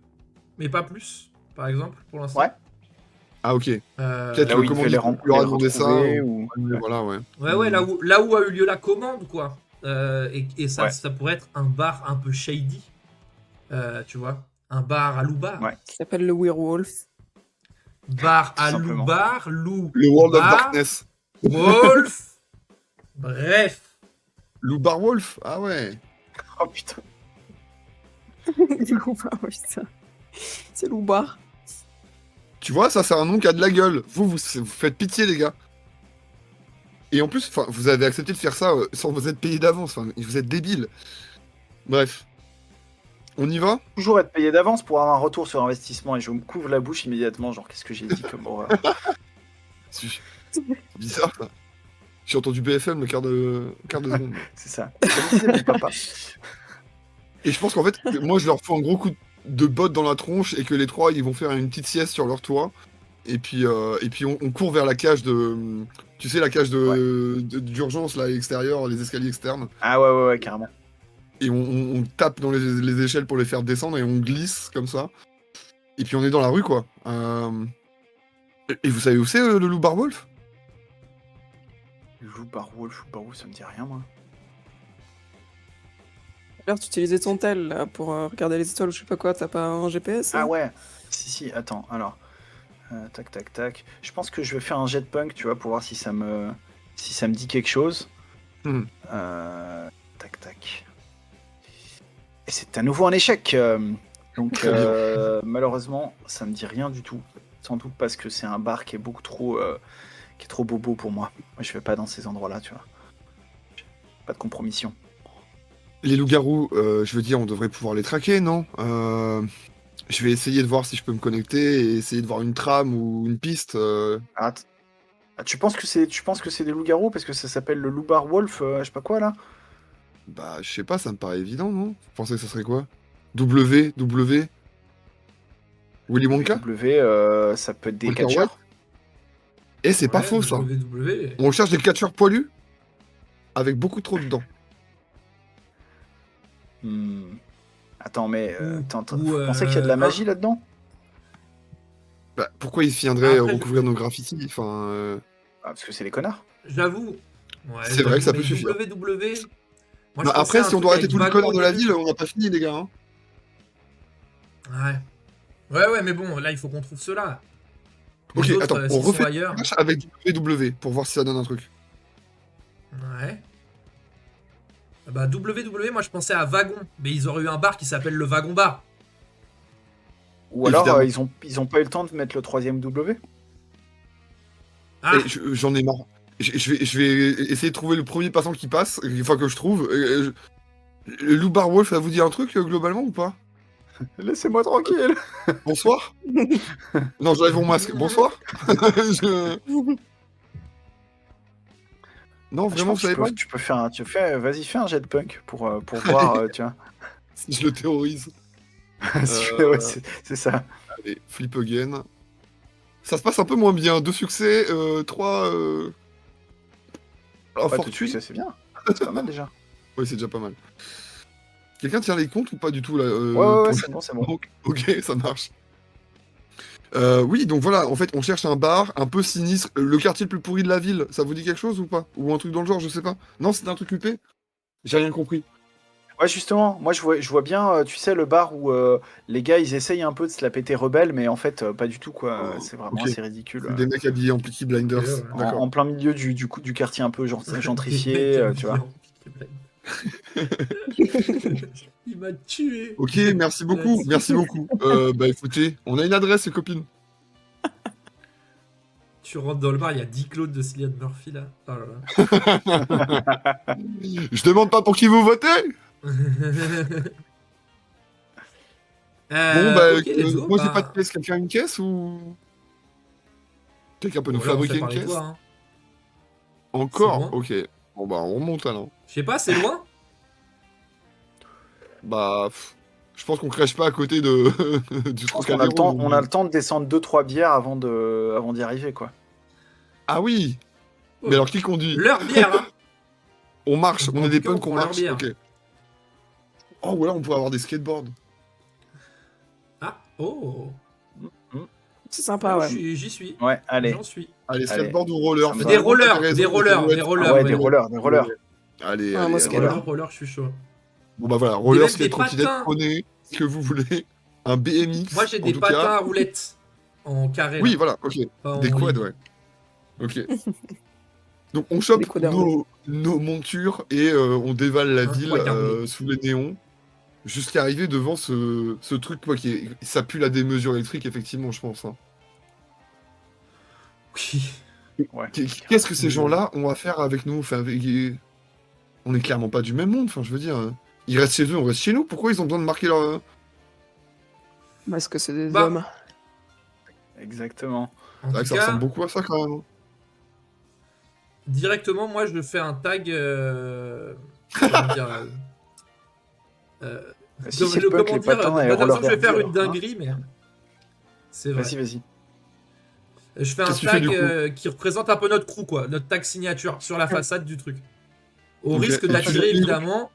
mais pas plus, par exemple, pour l'instant. Ouais. Ah, ok. Peut-être Là le où il fait commanditaire lui aura demandé ça. retrouver, ou... Voilà, ouais. Ouais, là où a eu lieu la commande, quoi. Et ça, Ouais. ça pourrait être un bar un peu shady. Tu vois, un bar à loubar. Ouais. Qui s'appelle le Werewolf. Bar Tout à simplement. loubar, loup. Le World of bar, Darkness. Wolf. Bref. Lou Barwolf. Ah ouais. Oh putain. Du coup, ah oui, ça. C'est Loubar. Tu vois, ça c'est un nom qui a de la gueule. Vous faites pitié, les gars. Et en plus, enfin, vous avez accepté de faire ça sans vous être payé d'avance. Enfin, vous êtes débiles. Bref. On y va? Toujours être payé d'avance pour avoir un retour sur investissement et je me couvre la bouche immédiatement. Genre, qu'est-ce que j'ai dit comme horreur. C'est bizarre, ça. J'ai entendu BFM le quart de seconde. C'est ça. Comme disait mon papa. Et je pense qu'en fait, moi, je leur fais un gros coup de botte dans la tronche et que les trois, ils vont faire une petite sieste sur leur toit. Et puis on court vers la cage de... Tu sais, la cage d'urgence, là, extérieure, les escaliers externes. Ah ouais, carrément. Et on tape dans les échelles pour les faire descendre et on glisse comme ça. Et puis on est dans la rue, quoi. Et vous savez où c'est, le loup Barwolf? Loup Barwolf, ça me dit rien, moi. Alors, tu utilisais ton tel là, pour regarder les étoiles ou je sais pas quoi, t'as pas un GPS Ah hein ouais. Si, attends, alors. Tac. Je pense que je vais faire un jet de punk, tu vois, pour voir si ça me dit quelque chose. Hmm. Tac. Et c'est à nouveau un échec. Donc malheureusement, ça me dit rien du tout. Sans doute parce que c'est un bar qui est beaucoup trop, qui est trop bobo pour moi. Moi, je vais pas dans ces endroits-là, tu vois. Pas de compromission. Les loups-garous, je veux dire, on devrait pouvoir les traquer, non? Je vais essayer de voir si je peux me connecter et essayer de voir une trame ou une piste. Tu penses que c'est des loups-garous parce que ça s'appelle le loup bar wolf, je sais pas quoi là? Bah, je sais pas, ça me paraît évident, non? Vous pensez que ça serait quoi? W? Willy Wonka? Ça peut être des Walter catcheurs. Et c'est pas Ouais, faux, ça. WWE. On cherche des catcheurs poilus avec beaucoup trop de dents. Attends, mais ou, vous pensez qu'il y a de la magie là-dedans? Bah, pourquoi ils viendraient Après, recouvrir nos graffitis? Enfin, Parce que c'est des connards. J'avoue. Ouais, C'est vrai que ça mais peut suffire. WWE. Moi, bah, je pensais après, à un si on truc doit arrêter avec tous les Vagon connards de au la début. ville, on n'a pas fini, les gars. Ouais. Ouais, mais bon, là, il faut qu'on trouve ceux-là. Les Ok, autres, attends, on s'ils sont refait ailleurs. une match avec W pour voir si ça donne un truc. Ouais. Bah, WWE, moi, je pensais à Wagon. Mais ils auraient eu un bar qui s'appelle le Wagon Bar. Ou alors Évidemment. ils ont pas eu le temps de mettre le troisième W. Ah, Et j'en ai marre. Je vais essayer de trouver le premier passant qui passe, enfin que je trouve. Le loup Barwolf, ça vous dit un truc globalement ou pas? Laissez-moi tranquille. Bonsoir. Non, j'enlève mon masque. Bonsoir. Je- Non, Je vraiment, pense vous savez que pas? vas-y, fais un jet de punk pour voir, tu vois. Si je le terrorise. Ouais, c'est ça. Allez, flip again. Ça se passe un peu moins bien. 2 succès, 3 Ouais, tout de infortunes. suite, ça c'est bien. C'est pas mal déjà. Oui, c'est déjà pas mal. Quelqu'un tient les comptes ou pas du tout là Ouais, pour- c'est bon. Ok, ça marche. Oui, donc voilà, en fait, on cherche un bar un peu sinistre. Le quartier le plus pourri de la ville, ça vous dit quelque chose ou pas? Ou un truc dans le genre, je sais pas. Non, c'est un truc huppé? J'ai rien compris. Ouais, justement, moi je vois bien, tu sais, le bar où les gars ils essayent un peu de se la péter rebelle, mais en fait, pas du tout quoi. C'est vraiment ok. assez ridicule. C'est des mecs habillés en Peaky Blinders. Ok, ouais. D'accord. En plein milieu du quartier un peu gentrifié, tu vois. Il m'a tué. Ok, merci beaucoup, merci beaucoup. Bah écoutez, on a une adresse, les copines. Tu rentres dans le bar, il y a 10 Claude de Cillian Murphy là. Oh là là. Je demande pas pour qui vous votez. Bon, bah, ok, let's go, moi j'ai bah, pas de caisse. Quelqu'un a une caisse ou. Quelqu'un peut nous bon, là, on fait fabriquer une parler de caisse? toi, hein. Encore? C'est loin Ok. Bon, bah, on remonte alors. Je sais pas, c'est loin. Bah, je pense qu'on crèche pas à côté de du Je pense qu'on a le Trocadéro, temps, on a le temps de descendre 2-3 bières avant d'y arriver quoi. Ah oui. Oh. Mais alors qui conduit? Leur bière, hein. On marche, on En est des tout cas, punks, on on prend leur marche. bière. Ok. Oh, ou alors on pourrait avoir des skateboards. Ah, oh. C'est sympa, ouais. J'y suis. Ouais, allez. J'en suis. Allez, Allez. skateboard ou roller? Ça me Faites va. Des un rollers, comparaison des rollers, pirouettes. des rollers. Ah ouais, ouais. des rollers. Allez, Ah, moi, allez, c'est allez. Roller, roller, je suis chaud. Bon bah voilà, roller, même skate, des trottinette, patins. poney, ce que vous voulez. Un BMX. Moi, j'ai en des tout patins cas. à roulettes en carré. Oui, là, voilà, ok. pas en Des quads, ligne. ouais. Ok. Donc on chope Des quads à roulettes. nos montures et on dévale la ville quad à roulettes. sous les néons. jusqu'à arriver devant ce truc, quoi, ça pue la démesure électrique, effectivement, je pense. Hein. Oui. Ouais. Qu'est-ce que ces gens-là ont à faire avec nous? Enfin, on est clairement pas du même monde, enfin, je veux dire. Ils restent chez eux, on reste chez nous. Pourquoi ils ont besoin de marquer leur... Parce que c'est des Bah, hommes. Exactement. En C'est vrai tout que ça cas, ressemble beaucoup à ça, quand même. directement, moi, je fais un tag. Comment dire Si c'est le punk, comment les dire patins et pas l'impression que je vais roller faire derby, une alors, dinguerie, mais c'est vrai. Vas-y. Je fais un Qu'est-ce que tu fais, tag du coup qui représente un peu notre crew, quoi, notre tag signature sur la façade du truc. Au Ok. risque Et tu d'attirer l'as mis, donc évidemment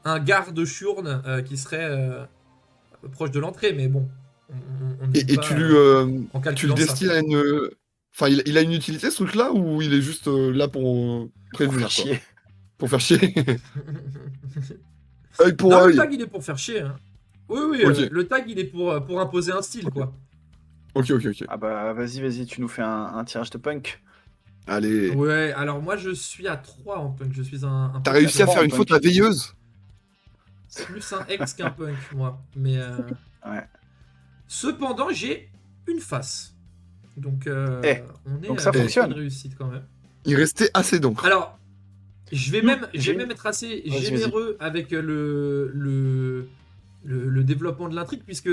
un garde chiourne qui serait proche de l'entrée, mais bon, on ne Et, joue et pas tu en tu le calculant ça. destines à une... Enfin, il a une utilité, ce truc-là, ou il est juste là pour Pour prévenir, faire quoi? chier. Pour faire chier. Œil pour Non, le œil. tag il est pour faire chier. Hein. Oui, oui, Ok. le tag il est pour imposer un style, quoi. Ok. Ah bah vas-y, tu nous fais un tirage de punk. Allez. Ouais, alors moi je suis à 3 en punk, je suis un T'as punk réussi à trois faire en une punk. faute à veilleuse? plus un ex qu'un punk, moi. Mais Ouais. cependant, j'ai une face. Donc on est donc ça sur fonctionne. une réussite quand même. Il restait assez d'encre. Alors, je vais j'ai même être assez Vas-y. généreux avec le développement de l'intrigue, puisque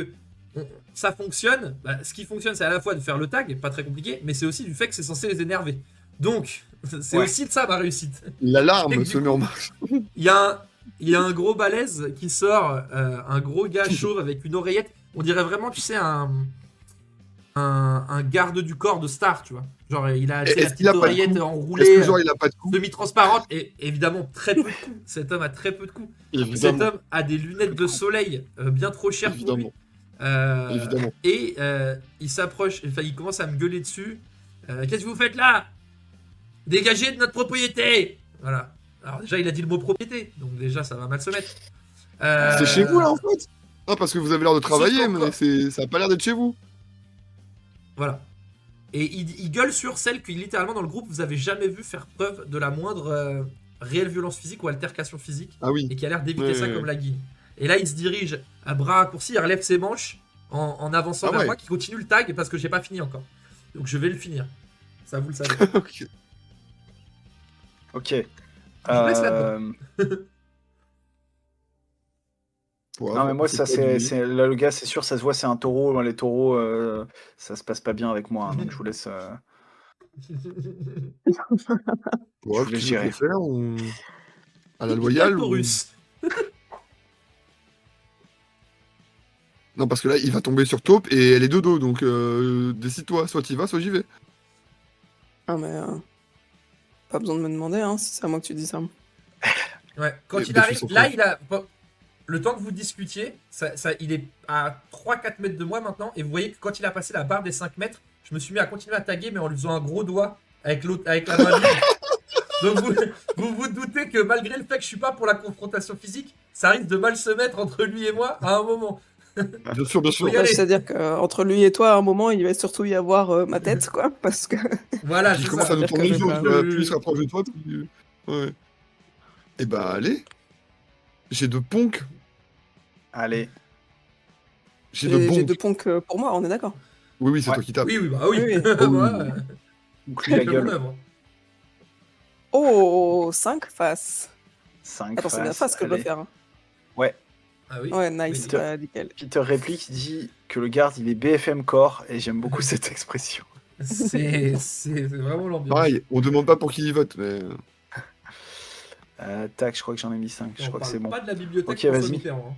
ça fonctionne. Bah, ce qui fonctionne, c'est à la fois de faire le tag, pas très compliqué, mais c'est aussi du fait que c'est censé les énerver. Donc, c'est Ouais. aussi de ça ma réussite. L'alarme Du se met en marche. Il y a un gros balèze qui sort, un gros gars chauve avec une oreillette. On dirait vraiment, tu sais, un garde du corps de Star, tu vois. Genre, il a tu sais, la Est-ce qu'il petite a pas de oreillette coups? Est-ce enroulée, que genre il a pas de coups? semi-transparente, et évidemment très peu de coups. Cet homme a très peu de coups. Cet Évidemment. homme a des lunettes de soleil bien trop chères pour lui. Évidemment. Évidemment. Et il s'approche, enfin il commence à me gueuler dessus. Qu'est-ce que vous faites là? Dégagez de notre propriété! Voilà. Alors déjà il a dit le mot propriété, donc déjà ça va mal se mettre. C'est chez vous, là, en fait? Ah, parce que vous avez l'air de travailler, pas mais ça a pas l'air d'être chez vous. Voilà. Et il gueule sur celle que littéralement dans le groupe vous avez jamais vu faire preuve de la moindre réelle violence physique ou altercation physique, Ah oui. et qui a l'air d'éviter Ouais, ça ouais, comme ouais. la guigne. Et là il se dirige à bras raccourcis, il relève ses manches en avançant Ah vers ouais. moi, qui continue le tag parce que j'ai pas fini encore. Donc je vais le finir. Ça vous le savez. Ok. Ok. Je vous laisse là-dedans. Ouais, Non mais moi c'est ça pas du- là, le gars c'est sûr ça se voit c'est un taureau. Les taureaux ça se passe pas bien avec moi hein, donc je vous laisse Ouais, je vous laisse tu veux gérer. le faire ou... À la Il loyale est ou... russe. Non, parce que là, il va tomber sur Taupe et elle est de dos, donc décide-toi, soit t'y vas, soit j'y vais. Ah, mais pas besoin de me demander, hein, si c'est à moi que tu dis ça. Ouais. Quand Mais- il mais arrive, je suis là surpris. il a le temps que vous discutiez, il est à 3-4 mètres de moi maintenant, et vous voyez que quand il a passé la barre des 5 mètres, je me suis mis à continuer à taguer, mais en lui faisant un gros doigt avec la main libre. Donc vous doutez que malgré le fait que je suis pas pour la confrontation physique, ça risque de mal se mettre entre lui et moi à un moment. Bien sûr, bien sûr. Oui, allez. C'est-à-dire qu'entre lui et toi, à un moment, il va surtout y avoir ma tête, quoi, parce que... Voilà, Puis il c'est commence ça. à nous dire que tourner le je dos, vais tu pas- vois, plus il se rapproche de toi, plus... Ouais. Et bah, allez. J'ai de ponk. Allez. J'ai de J'ai bonk. deux ponks pour moi, on est d'accord. Oui, oui, c'est Ouais. toi qui tapes. Oui, oui, bah oui. Oui, oui. Oh, oui. Voilà. Boucle la Faites mon gueule. œuvre. Oh, 5 faces. 5 Attends, c'est bien face que je dois faire. Hein. Ah oui. Ouais, nice, Oui. nickel. Peter réplique dit que le garde il est BFM Core et j'aime beaucoup cette expression. C'est vraiment l'ambiance. Pareil, on demande pas pour qui il vote, mais... Tac, je crois que j'en ai mis 5. Je On crois que parle c'est bon. pas de la bibliothèque Ok, François vas-y. Mitterrand,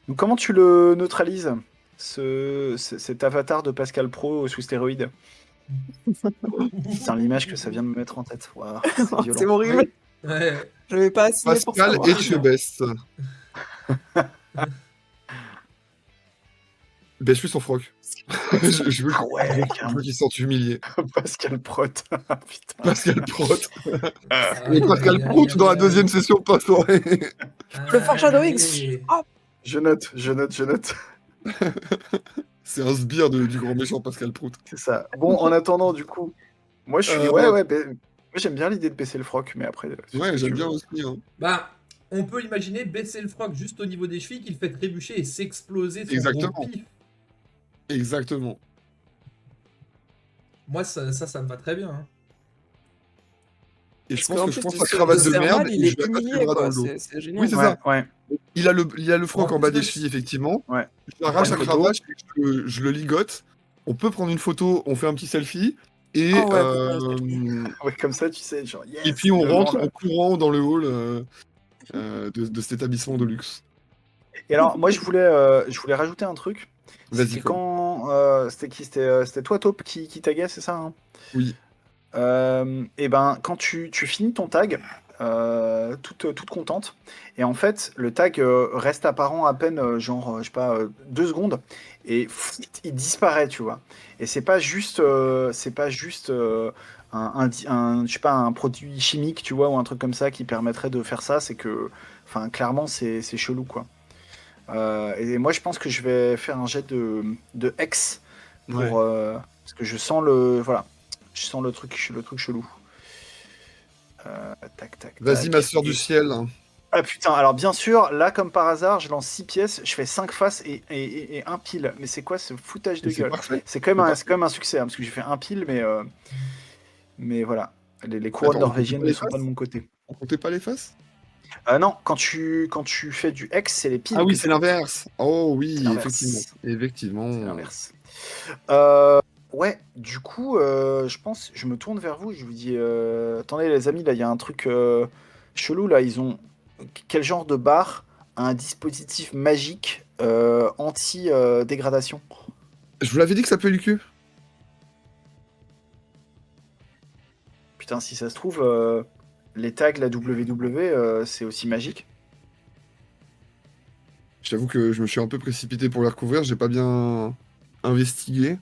Donc, comment tu le neutralises cet avatar de Pascal Pro sous stéroïde? C'est l'image que ça vient de me mettre en tête. Waouh, c'est violent. C'est horrible. hein. Ouais. Je vais pas assigner pour ça. Pascal moi. et Chebest. Baisse lui son froc. je veux, Ah ouais, je veux qu'il se sente humilié. Pascal Prot. Putain. Pascal Prout. Aïe, Et Pascal aïe, aïe, Prout dans la aïe, deuxième session de Pastoret. Le foreshadowing. aïe. Je note. C'est un sbire du grand méchant Pascal Prout. C'est ça. Bon, en attendant, du coup, moi je suis. Euh, Ouais, j'aime bien l'idée de baisser le froc, mais après. c'est ce Ouais, que j'aime tu bien veux. aussi. Hein. Bah, on peut imaginer baisser le froc juste au niveau des chevilles, qu'il fait trébucher et s'exploser son gros Exactement. pif. Exactement. Moi, ça me va très bien. Hein. Et je Parce pense qu'en que je plus, prends de sa se, cravate se de faire merde mal, et il je est lui attache le humilié, bras dans quoi. le dos. C'est Oui, génial. c'est Ouais, ça. ouais. Il a le froc En en bas plus des de- chevilles, effectivement. Ouais. Je arrache Prends la une photo. cravache, je le ligote. On peut prendre une photo, on fait un petit selfie. Ah ouais, putain, le selfie. Ouais, comme ça, tu sais, genre, Et yes, puis on le vent, rentre là. en courant dans le hall de cet établissement de luxe. Et alors, moi, je voulais rajouter un truc. Vas-y, C'était quoi. quand. C'était qui? C'était toi, Taupe, qui taguait, c'est ça, hein? Oui. Et ben, quand tu finis ton tag, toute contente, et en fait, le tag reste apparent à peine, genre, je sais pas, 2 secondes, et il disparaît, tu vois. Et c'est pas juste je sais pas, un produit chimique, tu vois, ou un truc comme ça qui permettrait de faire ça. C'est que, enfin, clairement, c'est chelou, quoi. Et moi, je pense que je vais faire un jet de X Ouais. pour, parce que je sens voilà, je sens le truc chelou. Tac, tac, Vas-y, tac. ma sœur Et- du ciel. Ah putain, alors bien sûr, là comme par hasard, je lance 6 pièces, je fais 5 faces et un pile. Mais c'est quoi ce foutage de Et c'est gueule? parfait. C'est quand, C'est c'est quand même un succès, hein, parce que j'ai fait un pile, mais voilà. Les couronnes Attends, on comptait norvégiennes pas ne les sont pas de faces mon côté. On comptait pas les faces Non, quand tu fais du X, c'est les piles Ah oui, que c'est tu comptes. l'inverse. Oh C'est oui, effectivement. l'inverse. C'est Effectivement. l'inverse. Ouais, du coup, je pense, je me tourne vers vous, je vous dis, attendez les amis, là, il y a un truc chelou, là, ils ont, quel genre de bar a un dispositif magique anti-dégradation? Je vous l'avais dit que ça puait le cul. Putain, si ça se trouve, les tags, la WWE, c'est aussi magique. J'avoue que je me suis un peu précipité pour les recouvrir, j'ai pas bien investigué.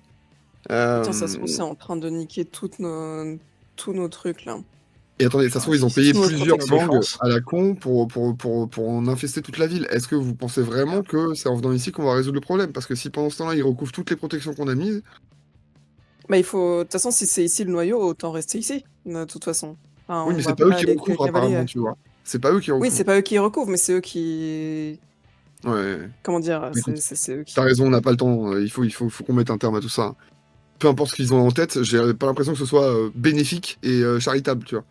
Putain, ça se trouve, Euh, c'est en train de niquer tous nos trucs, là. Et attendez, ça se trouve, ils ont Si payé Toute notre plusieurs protection. gangs défense. à la con pour en infester toute la ville. Est-ce que vous pensez vraiment que c'est en venant ici qu'on va résoudre le problème? Parce que si pendant ce temps-là, ils recouvrent toutes les protections qu'on a mises, Bah, il faut. De toute façon, si c'est ici le noyau, autant rester ici, de toute façon. Enfin, oui, on mais va c'est pas eux pas qui aller recouvrent cavaler. apparemment, tu vois. C'est pas eux qui Oui, recouvrent. c'est pas eux qui recouvrent, mais c'est eux qui. Ouais. Comment dire? Écoute, C'est eux qui. t'as raison, on n'a pas le temps. Il faut qu'on mette un terme à tout ça. Peu importe ce qu'ils ont en tête, j'ai pas l'impression que ce soit bénéfique et charitable, tu vois.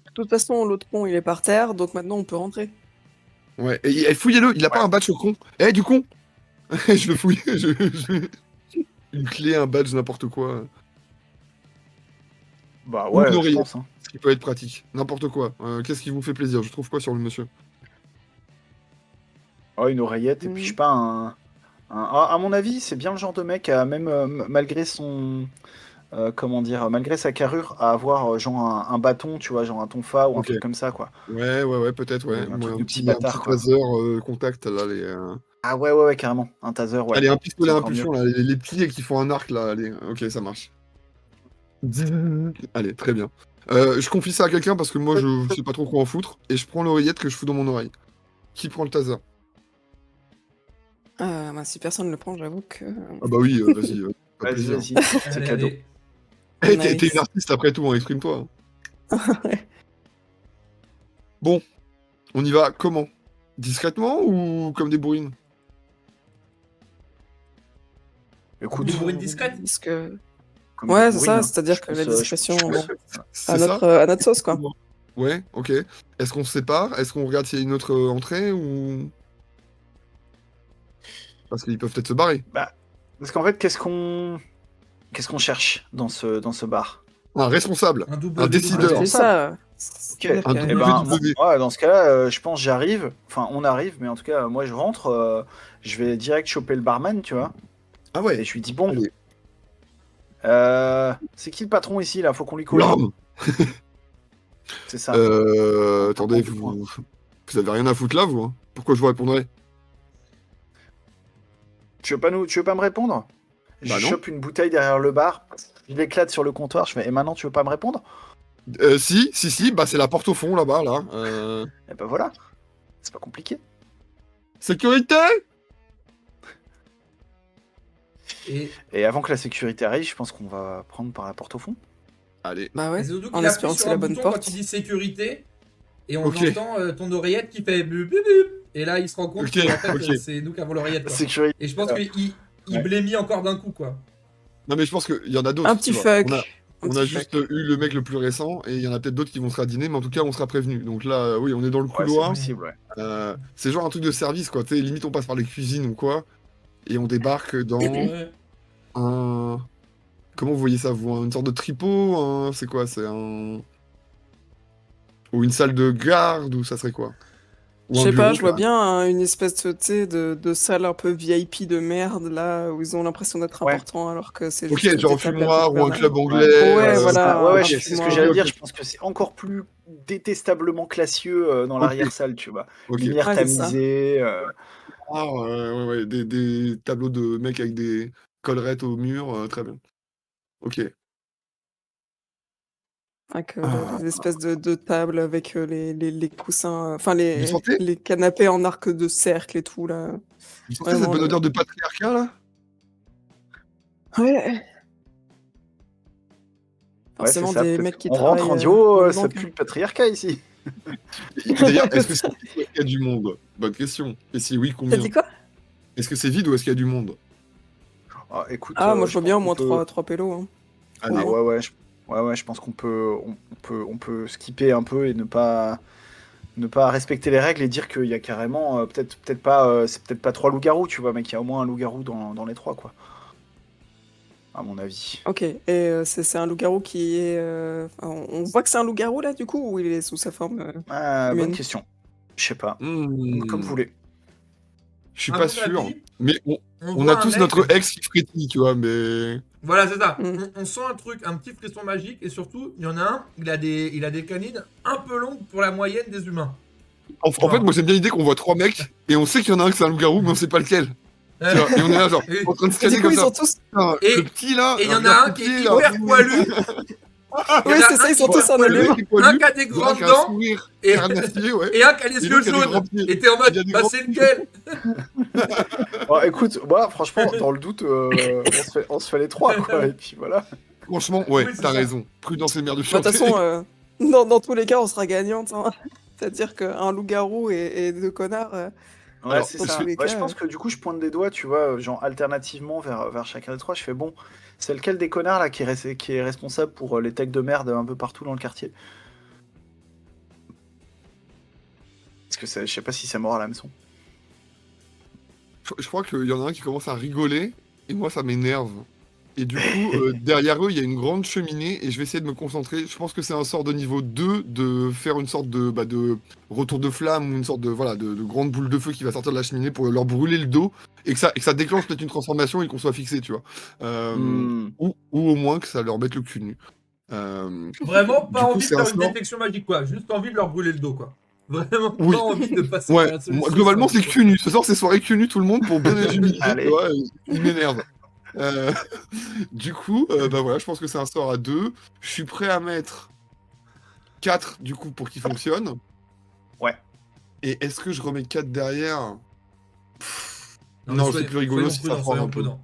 De toute façon, l'autre pont, il est par terre, donc maintenant, on peut rentrer. Ouais. Et fouillez-le, il a pas un badge au con. Eh, du con! Je le fouille. Une clé, un badge, n'importe quoi. Bah Ou une ouais, je oreillette. pense, hein. Ce qui peut être pratique. N'importe quoi. Qu'est-ce qui vous fait plaisir? Je trouve quoi sur le monsieur? Ouais, une oreillette, et puis je sais pas, à mon avis, c'est bien le genre de mec à même, malgré son... comment dire, malgré sa carrure, à avoir genre un bâton, tu vois, genre un tonfa ou un Ok. truc comme ça, quoi. Ouais, peut-être, ouais. Un truc Ouais, de petit bâtard, un petit quoi. taser contact, là. Ah ouais, carrément. Un taser, ouais. Allez, un pistolet C'est à encore mieux. impulsion, là. Les piliers qui font un arc, là. Allez, ok, ça marche. Allez, très bien. Je confie ça à quelqu'un parce que moi, je sais pas trop quoi en foutre. Et je prends l'oreillette que je fous dans mon oreille. Qui prend le taser? Bah, si personne ne le prend, j'avoue que. Ah bah oui, vas-y. Pas Vas-y, plaisir. vas-y, c'est Allez, cadeau. allez. Eh, t'es Nice. une artiste après tout, hein, exprime-toi. Bon, on y va comment? Discrètement ou comme des bourrines? Écoute, Des bourrines discrètes. Parce que. comme Ouais, des c'est bourrines, ça, hein. c'est-à-dire Je que pense, la discrétion, je pense- C'est à ça? à notre sauce, quoi. Ouais, ok. Est-ce qu'on se sépare? Est-ce qu'on regarde s'il y a une autre entrée ou... Parce qu'ils peuvent peut-être se barrer. Parce qu'en fait, qu'est-ce qu'on cherche dans ce bar? Un responsable, Un double un W. décideur. C'est ça. Ok. C'est-à-dire Un que- double Eh ben, W. moi, dans ce cas-là, je pense que j'arrive. Enfin, on arrive, mais en tout cas, moi, je rentre. Je vais direct choper le barman, tu vois. Ah Et ouais. je lui dis, bon, Allez. c'est qui le patron ici, là? Faut qu'on lui colle. L'homme. C'est ça. Attendez, vous avez rien à foutre là, vous, hein? Pourquoi je vous répondrais? Tu veux pas me répondre? Je Bah non. chope une bouteille derrière le bar, je l'éclate sur le comptoir, je fais, et maintenant, tu veux pas me répondre? Si, bah c'est la porte au fond, là-bas, là. Et ben voilà. C'est pas compliqué. Sécurité! Et Et avant que la sécurité arrive, je pense qu'on va prendre par la porte au fond. Allez. Bah Et ouais, c'est surtout en qu'il espérant appuie que sur c'est un la bonne bouton quand porte. il dit sécurité et on Ok. entend ton oreillette qui fait bup, bup, bup. Et là, il se rend compte Ok, que en fait, ok. c'est nous qui avons l'oreillette. Quoi. Sécurité. Et je pense qu'il Ouais. blémit encore d'un coup, quoi. Non, mais je pense qu'il y en a Un d'autres, petit tu vois. fuck. Un On a petit juste fuck. eu le mec le plus récent, et il y en a peut-être d'autres qui vont se radiner, mais en tout cas, on sera prévenu. Donc là, oui, on est dans le Ouais, c'est couloir. possible, ouais. C'est genre un truc de service, quoi. Tu sais, limite, on passe par les cuisines ou quoi, et on débarque dans Ouais. un... Comment vous voyez ça, vous? Une sorte de tripot? C'est quoi? C'est un... Ou une salle de garde, ou ça serait quoi? Ou Je un sais pas, bureau, je vois quoi. bien une espèce de, tu sais, de salle un peu VIP de merde, là, où ils ont l'impression d'être Ouais. importants alors que c'est Ok, juste genre des tables à fumoir, ou un couper. club Ouais. anglais. Ouais, C'est ça. voilà, Ouais, un c'est ce que fumoir. j'allais Ok, dire. ok. Je pense que c'est encore plus détestablement classieux dans Ok, l'arrière-salle, tu vois. ok. Lumière Ouais, c'est ça. tamisée. Ah, ouais. Des tableaux de mecs avec des collerettes au mur, très bien. Ok. Avec Ah, les espèces de tables avec les coussins, enfin vous sentez? les canapés en arc de cercle et tout, là. Vous sentez cette Vraiment bonne le. odeur de patriarcat, là? Ouais, Ouais, c'est forcément ça. des Peut-être mecs qui on rentre, travaillent on dit oh, dans une ça banque. pue le patriarcat ici. Et d'ailleurs, est-ce que c'est vide ou est-ce qu'il y a du monde? Bonne question. Et si oui, T'as dit combien? quoi? Est-ce que c'est vide ou est-ce qu'il y a du monde? Ah, écoute, Ah, moi je je vois pense bien au qu'on moins peut. trois pélos, hein. Au Allez. Ah moins. ouais, je pense qu'on peut, on peut skipper un peu et ne pas respecter les règles et dire qu'il y a carrément, peut-être pas, c'est peut-être pas 3 loups-garous, tu vois, mais qu'il y a au moins un loup-garou dans les 3, quoi. À mon avis. Ok, et c'est un loup-garou qui est. Enfin, on voit que c'est un loup-garou là, du coup, ou il est sous sa forme Bonne humaine? question. Je sais pas. Comme vous Hmm, voulez. je suis À pas mon sûr. avis, Mais on on a voit un tous mec. notre ex qui frétille, tu vois, mais... Voilà, c'est ça. Hmm. On sent un truc, un petit frisson magique, et surtout, il y en a un, il a des canines un peu longues pour la moyenne des humains. En fait, Genre. moi, j'aime bien l'idée qu'on voit 3 mecs, et on sait qu'il y en a un qui c'est un loup-garou, mais on sait pas lequel. Tu vois, et on est là, genre, Et en train de Et scanner du coup, comme ils ça. sont tous. Putain, Et- le petit, là, il y en regarde a un son qui est pied, là. hyper poilu. Il y Oui, en a c'est ça, un ils qui sont est tous hyper en Le poilu, mec élément. est poilu, un qui a des il y en a grandes un qui a un dents, sourire et, carnassier, ouais. et un qui a les Et yeux l'autre qui a des jaunes. grands pieds. Et t'es en Il y a mode, des bah grands c'est pieds. lequel? Bon, écoute, moi, franchement, dans le doute, on se fait les 3, quoi. Et puis voilà. Franchement, ouais, Oui, c'est t'as ça. raison. Prudence et mère de Bah, de toute chanter. façon, dans tous les cas, on sera gagnante, hein. C'est-à-dire qu'un loup-garou et deux connards, Ouais, Alors, c'est dans je tous ça. fais... les Ouais, je cas. pense que du coup, je pointe des doigts, tu vois, genre alternativement vers chacun des 3. Je fais bon, c'est lequel des connards là qui est responsable pour les techs de merde un peu partout dans le quartier? Parce que je sais pas si ça mord à l'hameçon. je crois qu'il y en a un qui commence à rigoler, et moi, ça m'énerve. Et du coup, derrière eux, il y a une grande cheminée, et je vais essayer de me concentrer. Je pense que c'est un sort de niveau 2, de faire une sorte de retour de flamme, ou une sorte de grande boule de feu qui va sortir de la cheminée pour leur brûler le dos, et que ça déclenche peut-être une transformation et qu'on soit fixé, tu vois. Hmm. Ou au moins que ça leur mette le cul nu. Vraiment pas Du coup, envie de c'est un faire une sort. détection magique, quoi. Juste envie de leur brûler le dos, quoi. Vraiment pas Oui. envie de passer Ouais, par la solution. globalement, c'est simple, quoi. cul nu. Ce soir, c'est soirée cul nu tout le monde pour bien les humilier, tu Allez. vois. Il m'énerve. Euh, du coup, bah voilà, je pense que c'est un sort à 2. Je suis prêt à mettre 4 du coup pour qu'il fonctionne. Ouais. Et est-ce que je remets 4 derrière? Non, Non, mais c'est plus rigolo soyons si ça prudents, prend un soyons peu. prudents.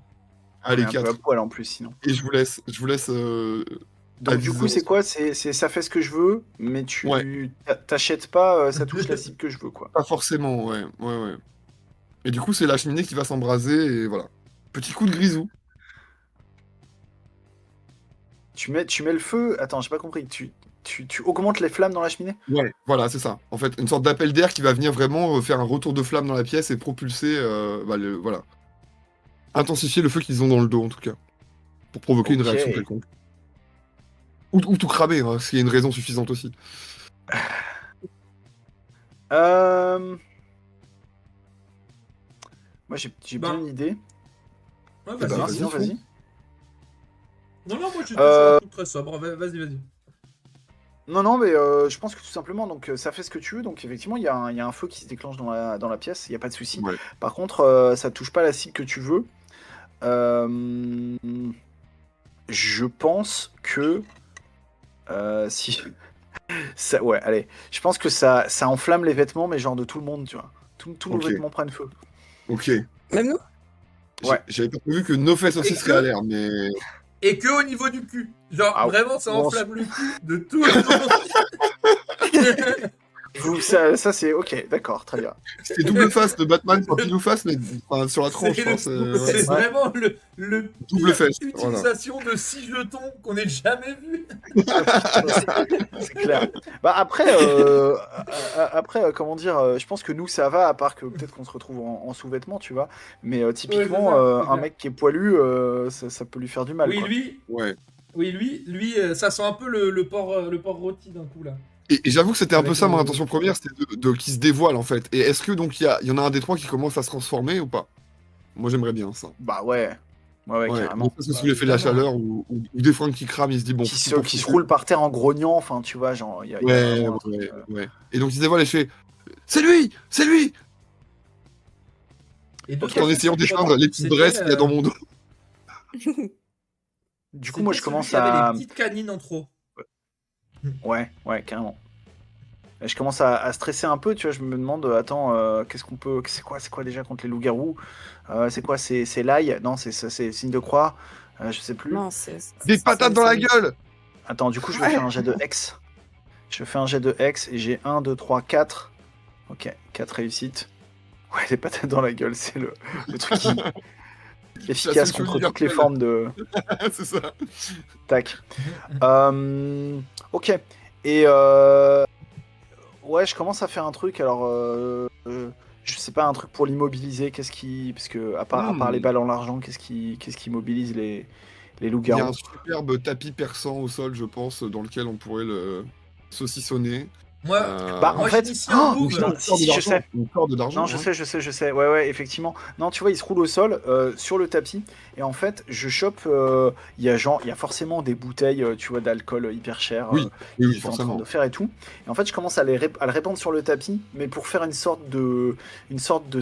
On Allez, est un peu à 4. poil en plus sinon. Et je vous laisse Donc du aviser coup, c'est ensuite. quoi? C'est ça fait ce que je veux, mais Ouais. t'achètes pas, ça touche la cible que je veux, quoi. Pas forcément, ouais. Et du coup, c'est la cheminée qui va s'embraser et voilà. Petit coup de grisou. Tu mets le feu. Attends, j'ai pas compris. Tu augmentes les flammes dans la cheminée? Ouais, voilà, c'est ça. En fait, une sorte d'appel d'air qui va venir vraiment faire un retour de flamme dans la pièce et propulser, voilà. Intensifier le feu qu'ils ont dans le dos, en tout cas. Pour provoquer une Ok. réaction quelconque. Ou tout cramer, hein, s'il y a une raison suffisante aussi. Moi, j'ai Bah, bien une idée. Ouais, bah, vas-y, vas-y, Sinon, fou. vas-y. Non, moi je suis sur un truc très sobre. Vas-y. Non, mais je pense que tout simplement, donc ça fait ce que tu veux. Donc effectivement, il y a un feu qui se déclenche dans la pièce, il n'y a pas de souci. Ouais. Par contre, ça touche pas la cible que tu veux. Je pense que si ça, ouais, allez, je pense que ça enflamme les vêtements, mais genre de tout le monde, tu vois. Tous nos Ok. vêtements prennent feu. Ok. Même nous? Ouais. J'avais pas prévu que No Face aussi Et serait que- à l'air, mais... et que au niveau du cul. Genre, Ah, vraiment, ça bon, enflamme le cul de tout le monde. Ça c'est ok, d'accord, très bien. C'est double face de Batman, pas pile ou face, mais enfin, sur la tranche. C'est Hein, c'est Ouais. vraiment le Double pire fesse, voilà. utilisation de 6 jetons qu'on ait jamais vu. C'est clair. Bah après, comment dire, je pense que nous ça va, à part que peut-être qu'on se retrouve en sous-vêtements, tu vois. Mais typiquement, Ouais, c'est ça, c'est un clair. mec qui est poilu, ça peut lui faire du mal. Oui, Quoi. Ouais. lui, ça sent un peu le porc rôti d'un coup là. Et j'avoue que c'était un Avec peu ça mon le- intention première, c'était de qui se dévoile en fait. Et est-ce que donc il y en a un des trois qui commence à se transformer ou pas? Moi j'aimerais bien ça. Bah ouais, ouais, Ouais, carrément. parce que Bah, sous l'effet de la évidemment. chaleur ou des fringues qui crament, il se dit bon. Qui se roule par terre en grognant, enfin tu vois, genre, il y a Ouais, vraiment un truc, ouais. Et donc il se dévoile et fait c'est lui, c'est lui. Et de Ok. Tout en essayant d'éteindre les petites c'était, dresses qu'il y a dans mon dos. Du coup, moi je c'était celui commence qui avait à. les petites canines en trop. Ouais, carrément. Et je commence à stresser un peu, tu vois, je me demande, attends, qu'est-ce qu'on peut. C'est quoi déjà contre les loups-garous? C'est quoi? C'est l'ail? Non, c'est signe de croix? Je sais plus. Non, Des patates dans la gueule. Attends, du coup, je vais faire un jet de Hex. Je fais un jet de Hex et j'ai 1, 2, 3, 4. Ok, 4 réussites. Ouais, les patates dans la gueule, c'est le truc qui est efficace solution contre toutes les universelle. formes de. C'est ça. Tac. Ok. Et ouais, je commence à faire un truc. Alors, je sais pas, un truc pour l'immobiliser. Qu'est-ce qui, parce que à part les balles en l'argent, qu'est-ce qui mobilise les Il y a loups-garous? un superbe tapis perçant au sol, je pense, dans lequel on pourrait le saucissonner. Moi, Bah, en moi fait- j'initie un Oh, move. putain. Une corde si, je d'argent, sais. une corde d'argent. Non, je sais. Ouais, effectivement. Non, tu vois, il se roule au sol, sur le tapis. Et en fait, je chope. Il y a forcément des bouteilles, tu vois, d'alcool hyper cher. Oui, qu'il oui, est en train forcément. de faire et tout. Et en fait, je commence à le répandre sur le tapis, mais pour faire une sorte de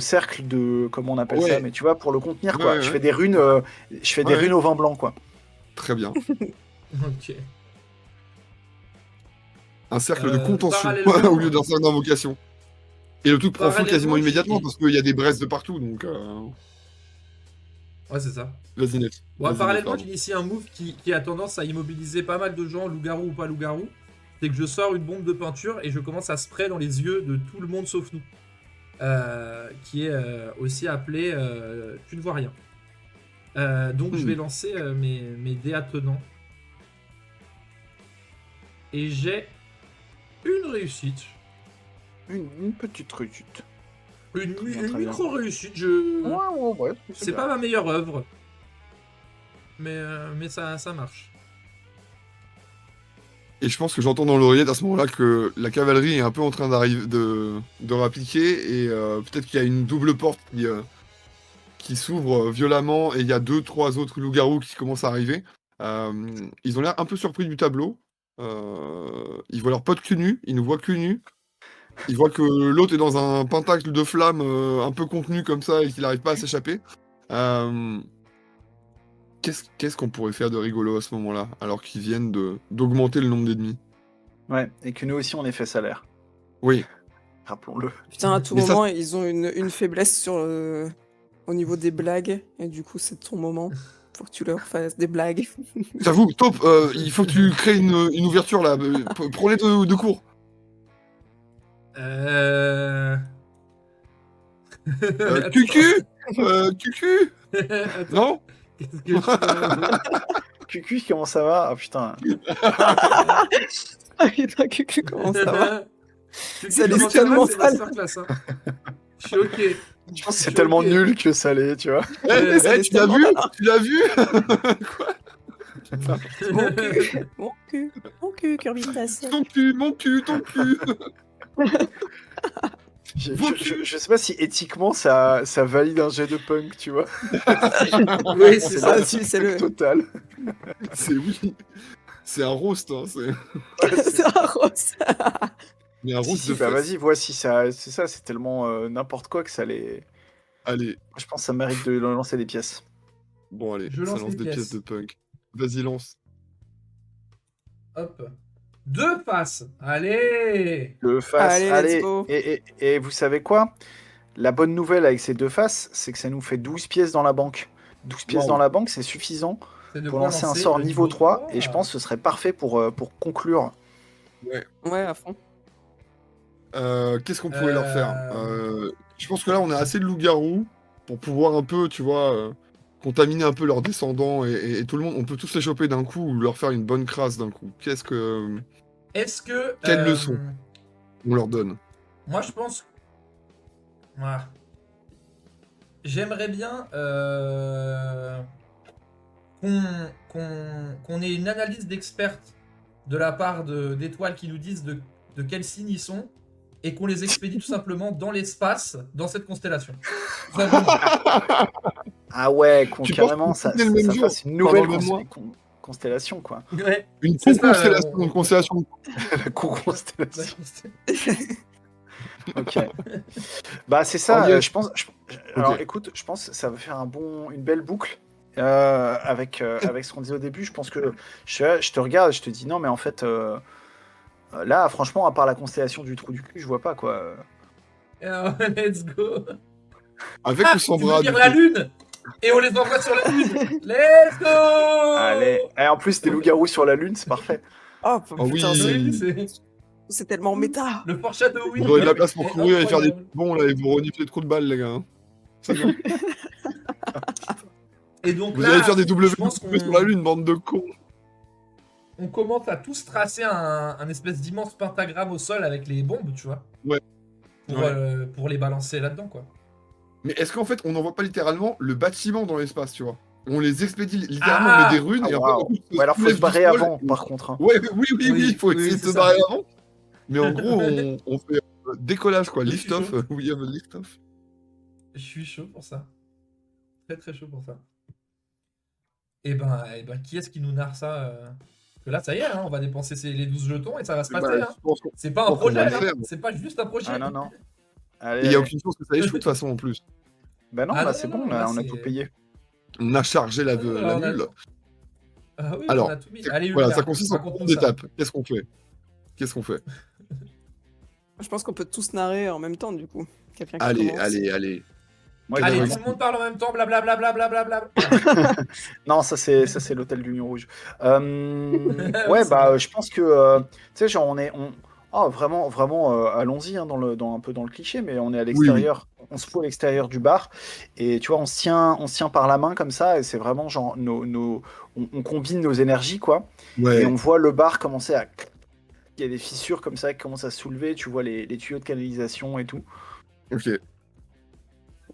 cercle de, comment on appelle Ouais. ça, mais tu vois, pour le contenir, quoi. Ouais. Je fais des runes, des Ouais. runes au vin blanc, quoi. Très bien. Ok. Un cercle de contention parallèlement- au lieu d'un cercle d'invocation. Et le truc prend feu Parallèlement, quasiment j'ai- immédiatement parce qu'il y a des braises de partout, donc Ouais, c'est ça. vas-y net. Ouais, Vas-y, parallèlement, net, j'initie un move qui a tendance à immobiliser pas mal de gens, loup-garou ou pas loup-garou. C'est que je sors une bombe de peinture et je commence à spray dans les yeux de tout le monde sauf nous. Qui est aussi appelé Tu ne vois rien. Donc je vais lancer mes dés attenants. Et j'ai une réussite. Une petite réussite. Une Très bien. micro-réussite. Ouais. C'est pas ma meilleure œuvre. Mais ça marche. Et je pense que j'entends dans l'oreillette à ce moment-là que la cavalerie est un peu en train d'arriver de rappliquer et peut-être qu'il y a une double porte qui s'ouvre violemment et il y a 2-3 autres loups-garous qui commencent à arriver. Ils ont l'air un peu surpris du tableau. Ils voient leur pote cul nu, ils nous voient cul nu. Ils voient que l'autre est dans un pentacle de flammes un peu contenu comme ça et qu'il n'arrive pas à s'échapper. Qu'est-ce qu'on pourrait faire de rigolo à ce moment-là, alors qu'ils viennent d'augmenter le nombre d'ennemis? Ouais, et que nous aussi, on ait fait salaire. Oui. Rappelons-le. Putain, à tout Mais ça- moment, ils ont une faiblesse au niveau des blagues. Et du coup, c'est ton moment. Faut que tu leur fasses des blagues. J'avoue, Taupe, il faut que tu crées une ouverture là. Prenez de cours. Cucu Cucu Attends, Non qu'est-ce que je Cucu, comment ça va? Ah putain. Ah putain, Cucu, comment ça va? Tu Ça dis laisse comment ça va, tellement c'est sale. masterclass, hein. Je suis ok. Je pense que c'est suis tellement ok. nul que ça l'est, tu vois. Ça laisse Tu l'as tellement vu malin. Tu l'as vu Mon cul, Curvitas. Ton cul, ton cul Je sais pas si éthiquement ça valide un jet de punk, tu vois. Oui, c'est ça. Ah, si, c'est le. Total. C'est oui. C'est un roast, hein. C'est C'est un rose. mais un Si, roast si, de bah fesses. vas-y, vois si ça. C'est ça, c'est tellement n'importe quoi que ça les. Allez, Je pense que ça mérite de lancer des pièces. bon allez, Je ça lance lance les des pièces pièces. de punk. Vas-y, lance. Hop. Deux faces. Allez. Le face, Allez, allez. let's go. Et vous savez quoi? La bonne nouvelle avec ces deux faces, c'est que ça nous fait 12 pièces dans la banque. 12 pièces Wow. dans la banque, c'est suffisant C'est de pour quoi lancer un lancer sort le niveau 3, et je 3. pense que ce serait parfait pour conclure. Ouais, à fond. Qu'est-ce qu'on pourrait leur faire Je pense que là, on a assez de loups-garous pour pouvoir un peu, tu vois, contaminer un peu leurs descendants et tout le monde. On peut tous les choper d'un coup ou leur faire une bonne crasse d'un coup. Est-ce que. Quelle leçon on leur donne? Moi, je pense. Voilà. J'aimerais bien qu'on ait une analyse d'experts de la part d'étoiles qui nous disent de quel signe ils sont et qu'on les expédie tout simplement dans l'espace, dans cette constellation. Tout simplement. Ah ouais, Tu carrément, penses ça, qu'on est le même ça jour fasse une nouvelle Pendant le même mois constellation, quoi. Ouais, Une c'est ça, constellation, on- une constellation. La constellation. Ok. Bah c'est ça, Oh, yes. je pense. Alors écoute, je pense que ça va faire une belle boucle avec ce qu'on disait au début. Je pense que je te regarde, je te dis non, mais en fait, là, franchement, à part la constellation du trou du cul, je vois pas quoi. Alors, let's go. Avec Ah, ou sans tu veux bras, dire du la coup. lune et on les envoie sur la lune. Let's go. Allez. Et en plus, des loups-garous sur la lune, c'est parfait. Oh, Oh putain, oui. c'est tellement méta. Le foreshadowing. Vous aurez de la place pour est courir et faire des incroyable. bons là et vous renifler trop de balles, les gars. hein. C'est bien. Et donc Vous là, allez faire des je pense WW sur la lune, bande de cons. on commence à tous tracer un espèce d'immense pentagramme au sol avec les bombes, tu vois. Ouais. Pour les balancer là-dedans, quoi. Mais est-ce qu'en fait, on n'envoie pas littéralement le bâtiment dans l'espace, tu vois? On les expédie littéralement, on met des runes et waouh. après, on Ouais, alors faut soulève se barrer du sol avant, et- par contre. hein. Ouais, oui, il faut Oui, essayer de c'est se ça. barrer avant. Mais en gros, on fait décollage, quoi. Je Lift suis off, chaud. we have a lift off. Je suis chaud pour ça. Très très chaud pour ça. Et ben, qui est-ce qui nous narre ça Parce que là, ça y est, hein, on va dépenser les 12 jetons et ça va se passer. Bah, hein. je pense qu'on- C'est pas un pense qu'on va projet, le hein. faire. C'est pas juste un projet. Ah non, non. Il Allez, n'y a allez. aucune chance que ça échoue de toute façon en plus. Bah non, Ah là non, c'est non, bon, là, là, on a c'est- tout payé. On a chargé la Ah, on a- mule. Ah oui, Alors, on a tout mis. Allez, Voilà, Ulmer, ça consiste en raconte-nous combien ça. d'étapes. Qu'est-ce qu'on fait? Qu'est-ce qu'on fait? Je pense qu'on peut tous narrer en même temps, du coup. Quelqu'un qui Allez, commence. allez. Moi, Allez, Ouais. tout le monde parle en même temps, blablabla. Non, ça c'est l'hôtel du Lion Rouge. Ouais, Oui, c'est vrai. je pense que tu sais, genre oh, vraiment, allons-y hein, un peu dans le cliché, mais on est à l'extérieur, on se fout à l'extérieur du bar et tu vois, on se tient par la main comme ça et c'est vraiment genre on combine nos énergies quoi et Ouais. on voit le bar commencer à il y a des fissures comme ça qui commencent à se soulever, tu vois les tuyaux de canalisation et tout. Ok.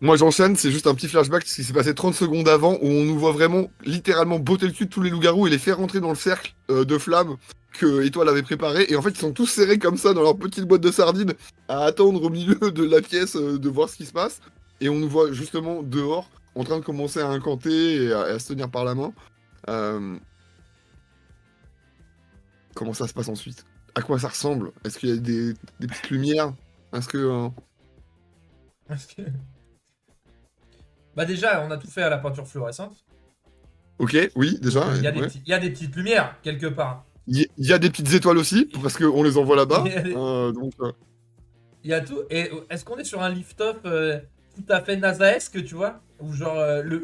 Moi j'enchaîne, c'est juste un petit flashback de ce qui s'est passé 30 secondes avant où on nous voit vraiment littéralement botter le cul de tous les loups-garous et les faire rentrer dans le cercle de flammes que Étoile avait préparé. Et en fait ils sont tous serrés comme ça dans leur petite boîte de sardines à attendre au milieu de la pièce de voir ce qui se passe. Et on nous voit justement dehors en train de commencer à incanter et à se tenir par la main. Comment ça se passe ensuite? À quoi ça ressemble? Est-ce qu'il y a des petites lumières? Est-ce que... Parce que- Bah déjà, on a tout fait à la peinture fluorescente. Ok, oui, déjà. Il y a des ouais. il y a des petites lumières quelque part. Il y a des petites étoiles aussi, parce qu'on les envoie là-bas. Il y a des- Donc, Il y a tout. Et est-ce qu'on est sur un lift-off tout à fait NASA-esque, tu vois? Où genre,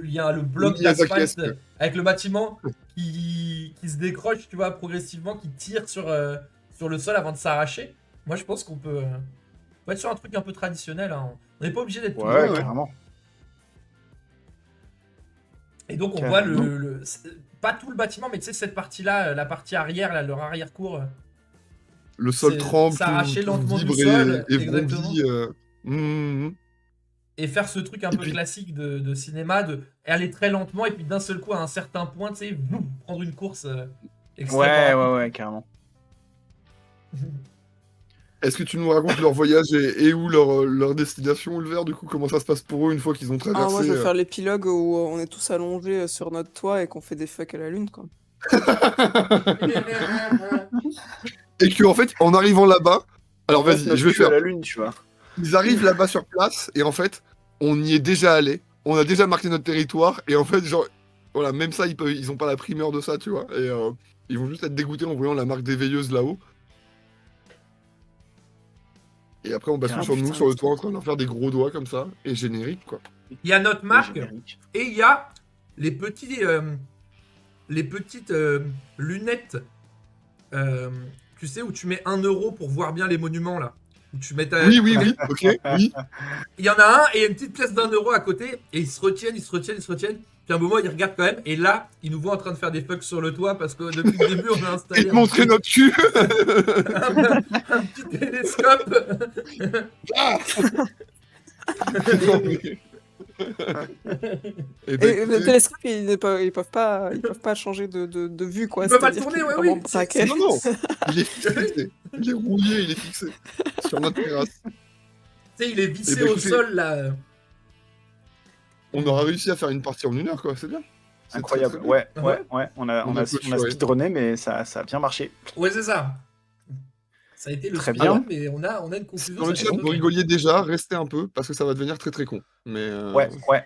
il y a le bloc Oui, Miyazaki-esque. d'asphalte avec le bâtiment qui se décroche, tu vois, progressivement, qui tire sur le sol avant de s'arracher. Moi, je pense qu'on peut être sur un truc un peu traditionnel. Hein. On n'est pas obligé d'être tout Ouais, droit, hein. carrément. Et donc, on Carrément. voit pas tout le bâtiment, mais tu sais, cette partie-là, la partie arrière, là, leur arrière-cour. le sol c'est tremble, s'arracher tout lentement du vibre sol, et exactement. bondit. Et faire ce truc un Et peu puis- classique de cinéma, de aller très lentement et puis d'un seul coup à un certain point, tu sais, boum, prendre une course extrêmement Ouais, carrément. Est-ce que tu nous racontes leur voyage et où leur destination, Ulver, du coup, comment ça se passe pour eux une fois qu'ils ont Ah, traversé moi, je vais faire l'épilogue où on est tous allongés sur notre toit et qu'on fait des fuck à la lune, quoi. Et qu'en fait, en arrivant là-bas, alors vas-y, Notre je vais cul à faire. la lune, tu vois. Ils arrivent là-bas sur place et en fait, on y est déjà allé. On a déjà marqué notre territoire et en fait, genre, voilà, même ça, ils ont pas la primeur de ça, tu vois. Et ils vont juste être dégoûtés en voyant la marque des veilleuses là-haut. Et après, on bascule Ah, sur nous, putain, sur le toit, en train de leur faire des gros doigts comme ça. Et générique, quoi. Il y a notre marque Générique. et il y a les petits les petites lunettes, tu sais, où tu mets 1 euro pour voir bien les monuments, là. Où tu mets ta... Oui, ok, oui. Il y en a un, et il y a une petite pièce d'1 euro à côté, et ils se retiennent. Puis à un moment, ils regardent quand même, et là, ils nous voient en train de faire des fucks sur le toit, parce que depuis le début, on a Et installé de montrer notre cul. un petit télescope. Ah Et Et le télescope, ils peuvent pas changer de vue, quoi. Ils peuvent pas le C'est-à-dire tourner, qu'il est ouais, vraiment oui. braqué. non, il est fixé. Il est rouillé, il est fixé. Sur notre terrasse. Tu sais, il est vissé Eh ben, au écoutez, sol, là. On aura réussi à faire une partie en 1 heure, quoi, c'est bien. C'est Incroyable. très, très bien. Ouais. On a On a clôturé. speedrunné, mais ça a bien marché. Ouais, c'est ça. Ça a été le Très speedrun, bien. mais on a une conclusion. Dans le ça chat, fait vous rigoliez déjà, restez un peu, parce que ça va devenir très très con. Mais Ouais.